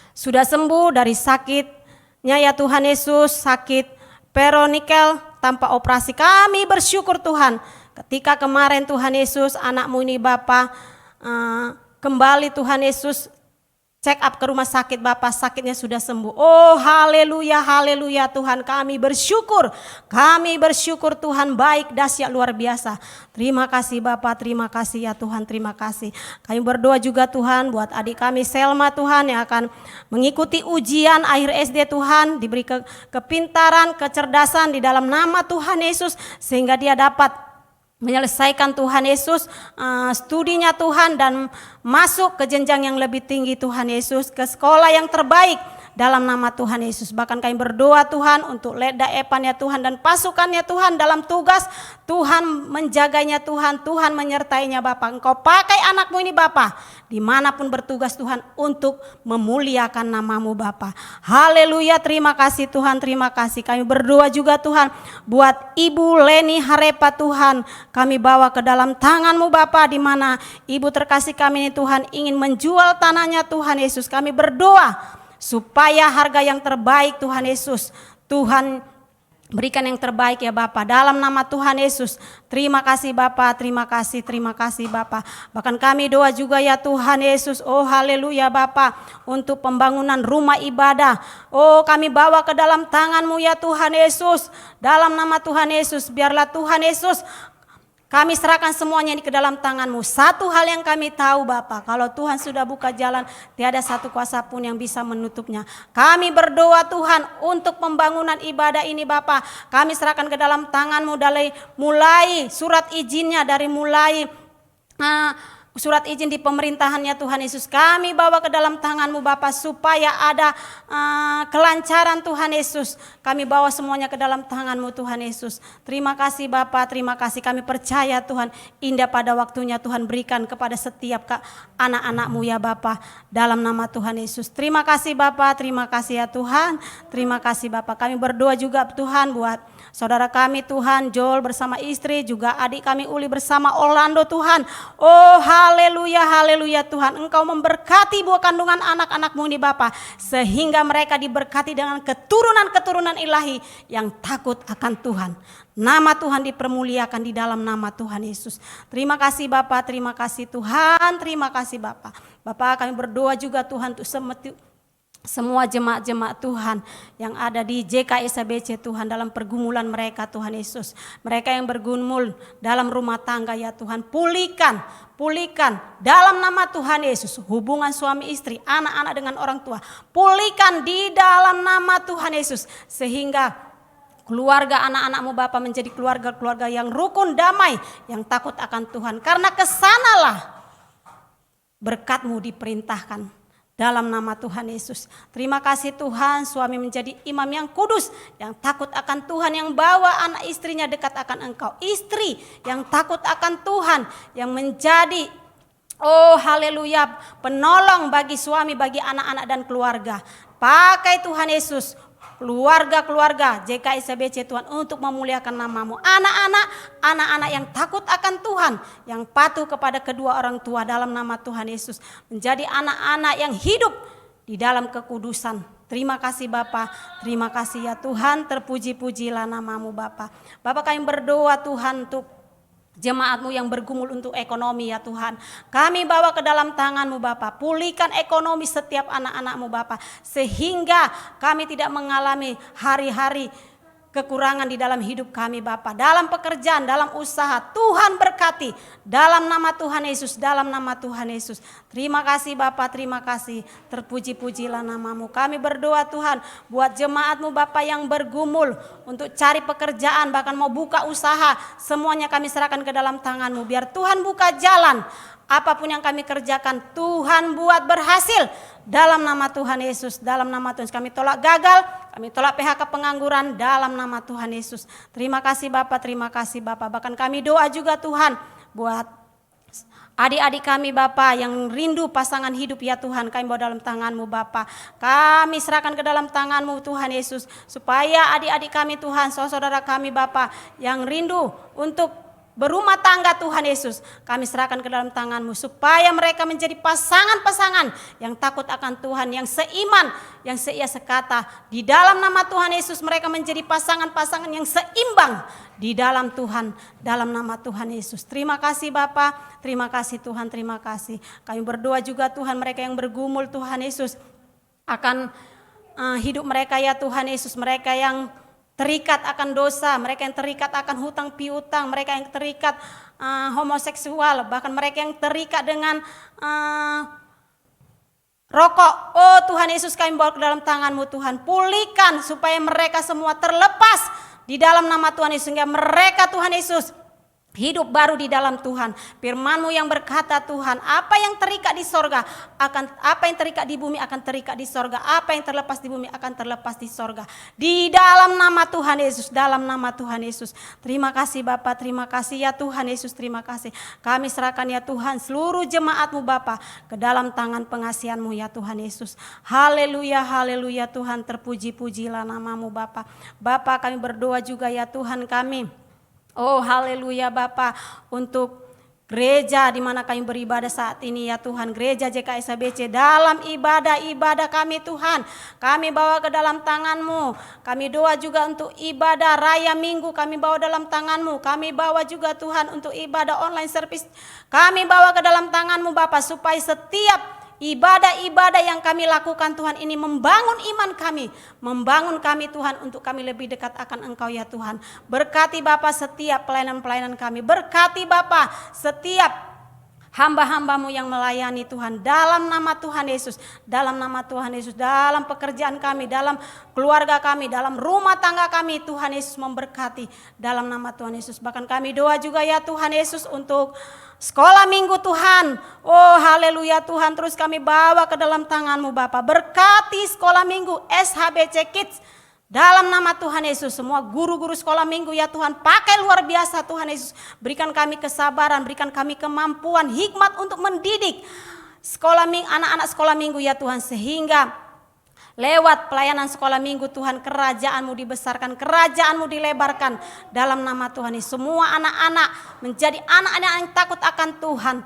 sudah sembuh dari sakitnya ya Tuhan Yesus, sakit peronikel tanpa operasi. Kami bersyukur Tuhan, ketika kemarin Tuhan Yesus anak-Mu ini Bapa kembali Tuhan Yesus check up ke rumah sakit Bapa, sakitnya sudah sembuh. Oh haleluya, haleluya Tuhan, kami bersyukur Tuhan, baik, dahsyat, luar biasa. Terima kasih Bapa, terima kasih ya Tuhan, terima kasih. Kami berdoa juga Tuhan buat adik kami Selma Tuhan yang akan mengikuti ujian akhir SD Tuhan, diberi kepintaran, kecerdasan di dalam nama Tuhan Yesus, sehingga dia dapat menyelesaikan Tuhan Yesus studinya Tuhan dan masuk ke jenjang yang lebih tinggi Tuhan Yesus, ke sekolah yang terbaik dalam nama Tuhan Yesus. Bahkan kami berdoa Tuhan untuk Leda Epan ya Tuhan dan pasukannya Tuhan dalam tugas. Tuhan menjaganya Tuhan, Tuhan menyertainya Bapa. Engkau pakai anakmu ini Bapa, dimanapun bertugas Tuhan untuk memuliakan namamu Bapa. Haleluya, terima kasih Tuhan, terima kasih. Kami berdoa juga Tuhan buat Ibu Leni Harepa Tuhan. Kami bawa ke dalam tangan-Mu Bapa, di mana Ibu terkasih kami ini Tuhan ingin menjual tanahnya Tuhan Yesus. Kami berdoa supaya harga yang terbaik Tuhan Yesus, Tuhan berikan yang terbaik ya Bapa, dalam nama Tuhan Yesus. Terima kasih Bapa, terima kasih Bapa. Bahkan kami doa juga ya Tuhan Yesus, oh haleluya Bapa, untuk pembangunan rumah ibadah. Oh kami bawa ke dalam tangan-Mu ya Tuhan Yesus. Dalam nama Tuhan Yesus, biarlah Tuhan Yesus kami serahkan semuanya ini ke dalam tangan-Mu. Satu hal yang kami tahu Bapa, kalau Tuhan sudah buka jalan, tiada satu kuasa pun yang bisa menutupnya. Kami berdoa Tuhan untuk pembangunan ibadah ini Bapa. Kami serahkan ke dalam tangan-Mu dari mulai surat izinnya, dari mulai surat izin di pemerintahannya Tuhan Yesus. Kami bawa ke dalam tangan-Mu Bapa supaya ada kelancaran Tuhan Yesus. Kami bawa semuanya ke dalam tangan-Mu Tuhan Yesus. Terima kasih Bapa, terima kasih. Kami percaya Tuhan, indah pada waktunya Tuhan berikan kepada setiap anak-anak-Mu ya Bapa, dalam nama Tuhan Yesus. Terima kasih Bapa, terima kasih ya Tuhan. Terima kasih Bapa. Kami berdoa juga Tuhan buat saudara kami Tuhan, Joel bersama istri, juga adik kami Uli bersama Orlando Tuhan. Oh haleluya, haleluya Tuhan. Engkau memberkati buah kandungan anak-anak-Mu ini Bapa, sehingga mereka diberkati dengan keturunan-keturunan ilahi yang takut akan Tuhan. Nama Tuhan dipermuliakan di dalam nama Tuhan Yesus. Terima kasih Bapa, terima kasih Tuhan, terima kasih Bapa. Bapa kami berdoa juga Tuhan untuk semua jemaat-jemaat Tuhan yang ada di JKSABC Tuhan dalam pergumulan mereka Tuhan Yesus. Mereka yang bergumul dalam rumah tangga ya Tuhan, pulihkan dalam nama Tuhan Yesus hubungan suami istri, anak-anak dengan orang tua. Pulihkan di dalam nama Tuhan Yesus sehingga keluarga anak-anak-Mu Bapa menjadi keluarga-keluarga yang rukun, damai, yang takut akan Tuhan. Karena kesanalah berkat-Mu diperintahkan. Dalam nama Tuhan Yesus. Terima kasih Tuhan, suami menjadi imam yang kudus, yang takut akan Tuhan, yang bawa anak istrinya dekat akan Engkau. Istri yang takut akan Tuhan, yang menjadi oh haleluya penolong bagi suami, bagi anak-anak dan keluarga. Pakai Tuhan Yesus keluarga-keluarga JKSABC Tuhan untuk memuliakan nama-Mu. Anak-anak yang takut akan Tuhan, yang patuh kepada kedua orang tua dalam nama Tuhan Yesus. Menjadi anak-anak yang hidup di dalam kekudusan. Terima kasih Bapa, terima kasih ya Tuhan, terpuji-pujilah nama-Mu Bapa. Bapa kami berdoa Tuhan untuk jemaat-Mu yang bergumul untuk ekonomi ya Tuhan. Kami bawa ke dalam tangan-Mu Bapa. Pulihkan ekonomi setiap anak-anak-Mu Bapa, sehingga kami tidak mengalami hari-hari kekurangan di dalam hidup kami Bapa. Dalam pekerjaan, dalam usaha, Tuhan berkati. Dalam nama Tuhan Yesus, dalam nama Tuhan Yesus. Terima kasih Bapa, terima kasih. Terpuji-pujilah nama-Mu. Kami berdoa Tuhan buat jemaat-Mu Bapa yang bergumul untuk cari pekerjaan, bahkan mau buka usaha. Semuanya kami serahkan ke dalam tangan-Mu. Biar Tuhan buka jalan. Apapun yang kami kerjakan, Tuhan buat berhasil. Dalam nama Tuhan Yesus, dalam nama Tuhan Yesus. Kami tolak gagal, kami tolak PHK pengangguran dalam nama Tuhan Yesus. Terima kasih Bapa, terima kasih Bapa. Bahkan kami doa juga Tuhan buat adik-adik kami Bapa yang rindu pasangan hidup ya Tuhan. Kami bawa dalam tangan-Mu Bapa. Kami serahkan ke dalam tangan-Mu Tuhan Yesus. Supaya adik-adik kami Tuhan, saudara kami Bapa yang rindu untuk berumah tangga Tuhan Yesus, kami serahkan ke dalam tangan-Mu supaya mereka menjadi pasangan-pasangan yang takut akan Tuhan, yang seiman, yang seia sekata. Di dalam nama Tuhan Yesus mereka menjadi pasangan-pasangan yang seimbang di dalam Tuhan, dalam nama Tuhan Yesus. Terima kasih Bapa, terima kasih Tuhan, terima kasih. Kami berdoa juga Tuhan mereka yang bergumul Tuhan Yesus akan hidup mereka ya Tuhan Yesus, mereka yang terikat akan dosa, mereka yang terikat akan hutang piutang, mereka yang terikat homoseksual, bahkan mereka yang terikat dengan rokok. Oh Tuhan Yesus, kami bawa ke dalam tangan-Mu Tuhan. Pulihkan supaya mereka semua terlepas di dalam nama Tuhan Yesus, sehingga mereka Tuhan Yesus hidup baru di dalam Tuhan. Firman-Mu yang berkata Tuhan, apa yang terikat di sorga apa yang terikat di bumi akan terikat di sorga, apa yang terlepas di bumi akan terlepas di sorga. Di dalam nama Tuhan Yesus, dalam nama Tuhan Yesus. Terima kasih Bapa, terima kasih ya Tuhan Yesus, terima kasih. Kami serahkan ya Tuhan seluruh jemaat-Mu Bapa ke dalam tangan pengasihan-Mu ya Tuhan Yesus. Haleluya, haleluya Tuhan, terpuji-pujilah nama-Mu Bapa. Bapa, kami berdoa juga ya Tuhan kami. Oh haleluya Bapa, untuk gereja di mana kami beribadah saat ini ya Tuhan, gereja JKS ABC, dalam ibadah kami Tuhan, kami bawa ke dalam tangan-Mu. Kami doa juga untuk ibadah raya minggu, kami bawa dalam tangan-Mu. Kami bawa juga Tuhan untuk ibadah online service, kami bawa ke dalam tangan-Mu Bapa, supaya setiap ibadah-ibadah yang kami lakukan Tuhan ini membangun iman kami, membangun kami Tuhan untuk kami lebih dekat akan Engkau ya Tuhan. Berkati Bapa setiap pelayanan-pelayanan kami, berkati Bapa setiap hamba-hamba-Mu yang melayani Tuhan, dalam nama Tuhan Yesus, dalam nama Tuhan Yesus, dalam pekerjaan kami, dalam keluarga kami, dalam rumah tangga kami, Tuhan Yesus memberkati dalam nama Tuhan Yesus. Bahkan kami doa juga ya Tuhan Yesus untuk sekolah minggu Tuhan. Oh haleluya Tuhan, terus kami bawa ke dalam tangan-Mu Bapa. Berkati sekolah minggu SHBC Kids dalam nama Tuhan Yesus. Semua guru-guru sekolah minggu ya Tuhan, pakai luar biasa Tuhan Yesus. Berikan kami kesabaran, berikan kami kemampuan, hikmat untuk mendidik anak-anak sekolah minggu ya Tuhan, sehingga lewat pelayanan sekolah minggu Tuhan, kerajaan-Mu dibesarkan, kerajaan-Mu dilebarkan dalam nama Tuhan Yesus. Semua anak-anak menjadi anak-anak yang takut akan Tuhan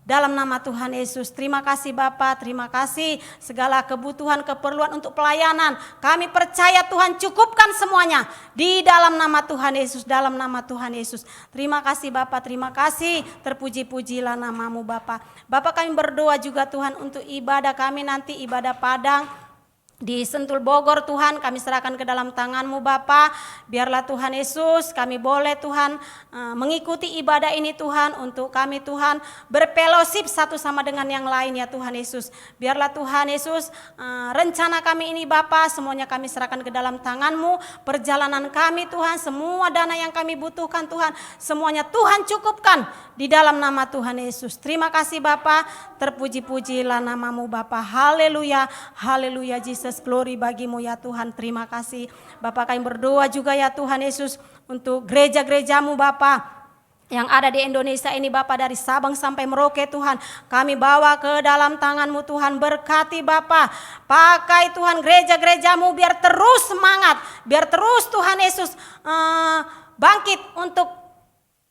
dalam nama Tuhan Yesus. Terima kasih Bapa, terima kasih segala kebutuhan, keperluan untuk pelayanan. Kami percaya Tuhan cukupkan semuanya di dalam nama Tuhan Yesus, dalam nama Tuhan Yesus. Terima kasih Bapa, terima kasih. Terpuji-pujilah nama-Mu Bapa. Bapa, kami berdoa juga Tuhan untuk ibadah kami nanti, ibadah Padang di Sentul Bogor Tuhan, kami serahkan ke dalam tangan-Mu Bapa. Biarlah Tuhan Yesus kami boleh Tuhan mengikuti ibadah ini Tuhan, untuk kami Tuhan berfellowship satu sama dengan yang lain ya Tuhan Yesus. Biarlah Tuhan Yesus rencana kami ini Bapa, semuanya kami serahkan ke dalam tangan-Mu. Perjalanan kami Tuhan, semua dana yang kami butuhkan Tuhan, semuanya Tuhan cukupkan di dalam nama Tuhan Yesus. Terima kasih Bapa, terpuji-pujilah nama-Mu Bapa. Haleluya, haleluya Jesus. Glory bagi-Mu ya Tuhan. Terima kasih Bapak. Kami berdoa juga ya Tuhan Yesus untuk gereja-gereja-Mu Bapak yang ada di Indonesia ini Bapak, dari Sabang sampai Merauke Tuhan, kami bawa ke dalam tangan-Mu Tuhan. Berkati Bapak, pakai Tuhan gereja-gereja-Mu biar terus semangat, biar terus Tuhan Yesus bangkit untuk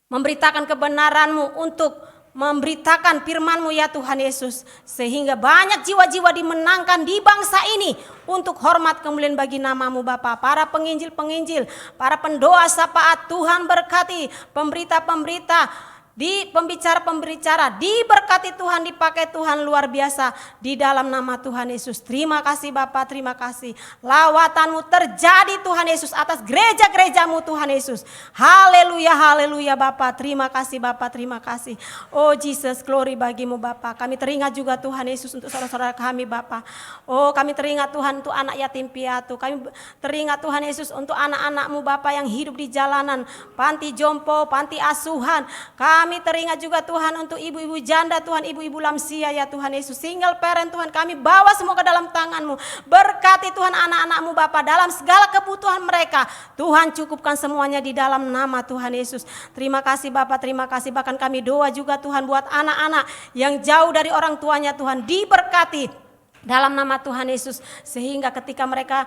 memberitakan kebenaran-Mu, untuk memberitakan firman-Mu ya Tuhan Yesus, sehingga banyak jiwa-jiwa dimenangkan di bangsa ini untuk hormat kemuliaan bagi nama-Mu Bapa. Para penginjil-penginjil, para pendoa syafaat, Tuhan berkati pemberita-pemberita, di pembicara-pembicara, diberkati Tuhan, dipakai Tuhan luar biasa di dalam nama Tuhan Yesus. Terima kasih Bapa, terima kasih. Lawatan-Mu terjadi Tuhan Yesus atas gereja-gereja-Mu Tuhan Yesus. Haleluya, haleluya Bapa. Terima kasih Bapa, terima kasih. Oh Jesus, glory bagi-Mu Bapa. Kami teringat juga Tuhan Yesus untuk saudara-saudara kami Bapa. Oh kami teringat Tuhan untuk anak yatim piatu. Kami teringat Tuhan Yesus untuk anak-anak-Mu Bapa yang hidup di jalanan, panti jompo, panti asuhan. Kami teringat juga Tuhan untuk ibu-ibu janda Tuhan, ibu-ibu lansia ya Tuhan Yesus, single parent Tuhan, kami bawa semua ke dalam tangan-Mu. Berkati Tuhan anak-anak-Mu Bapa dalam segala kebutuhan mereka. Tuhan cukupkan semuanya di dalam nama Tuhan Yesus. Terima kasih Bapa, terima kasih. Bahkan kami doa juga Tuhan buat anak-anak yang jauh dari orang tuanya Tuhan, diberkati dalam nama Tuhan Yesus, sehingga ketika mereka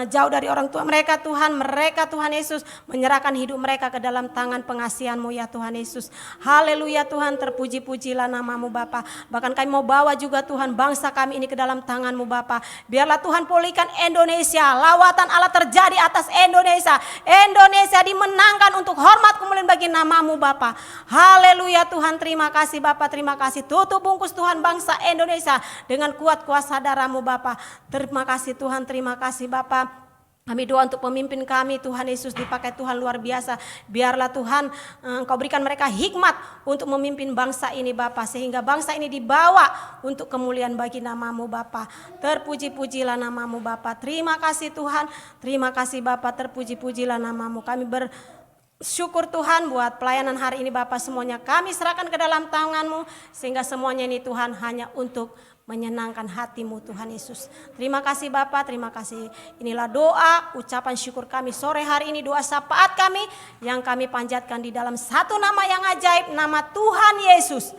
jauh dari orang tua mereka Tuhan Yesus menyerahkan hidup mereka ke dalam tangan pengasihan-Mu ya Tuhan Yesus. Haleluya Tuhan, terpuji-pujilah nama-Mu Bapa. Bahkan kami mau bawa juga Tuhan bangsa kami ini ke dalam tangan-Mu Bapa. Biarlah Tuhan pulihkan Indonesia, lawatan Allah terjadi atas Indonesia. Indonesia dimenangkan untuk hormat kemuliaan bagi nama-Mu Bapa. Haleluya Tuhan, terima kasih Bapa, terima kasih. Tutup bungkus Tuhan bangsa Indonesia dengan kuat kuasa darah-Mu Bapa. Terima kasih Tuhan, terima kasih Bapa. Kami doa untuk pemimpin kami Tuhan Yesus, dipakai Tuhan luar biasa. Biarlah Tuhan Engkau berikan mereka hikmat untuk memimpin bangsa ini Bapa, sehingga bangsa ini dibawa untuk kemuliaan bagi nama-Mu Bapa. Terpuji-pujilah nama-Mu Bapa. Terima kasih Tuhan, terima kasih Bapa, terpuji-pujilah nama-Mu. Kami Syukur Tuhan buat pelayanan hari ini Bapak, semuanya kami serahkan ke dalam tangan-Mu, sehingga semuanya ini Tuhan hanya untuk menyenangkan hati-Mu Tuhan Yesus. Terima kasih Bapak, terima kasih. Inilah doa, ucapan syukur kami sore hari ini, doa syafaat kami yang kami panjatkan di dalam satu nama yang ajaib, nama Tuhan Yesus.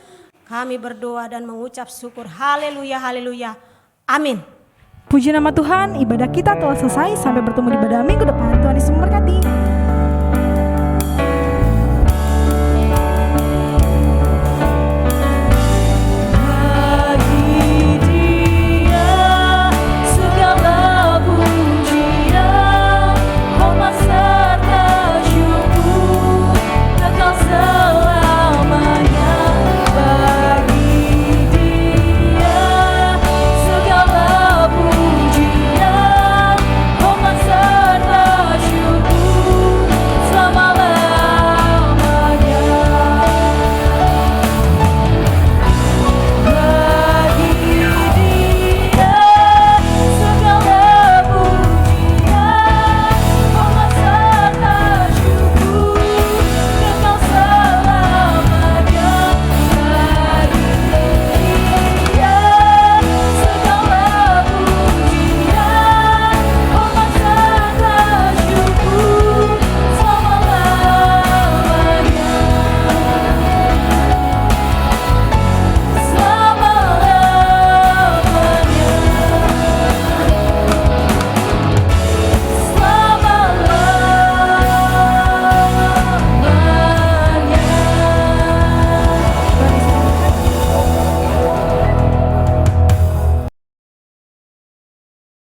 Kami berdoa dan mengucap syukur, haleluya, haleluya, amin. Puji nama Tuhan, ibadah kita telah selesai. Sampai bertemu di ibadah minggu depan. Tuhan Yesus memberkati.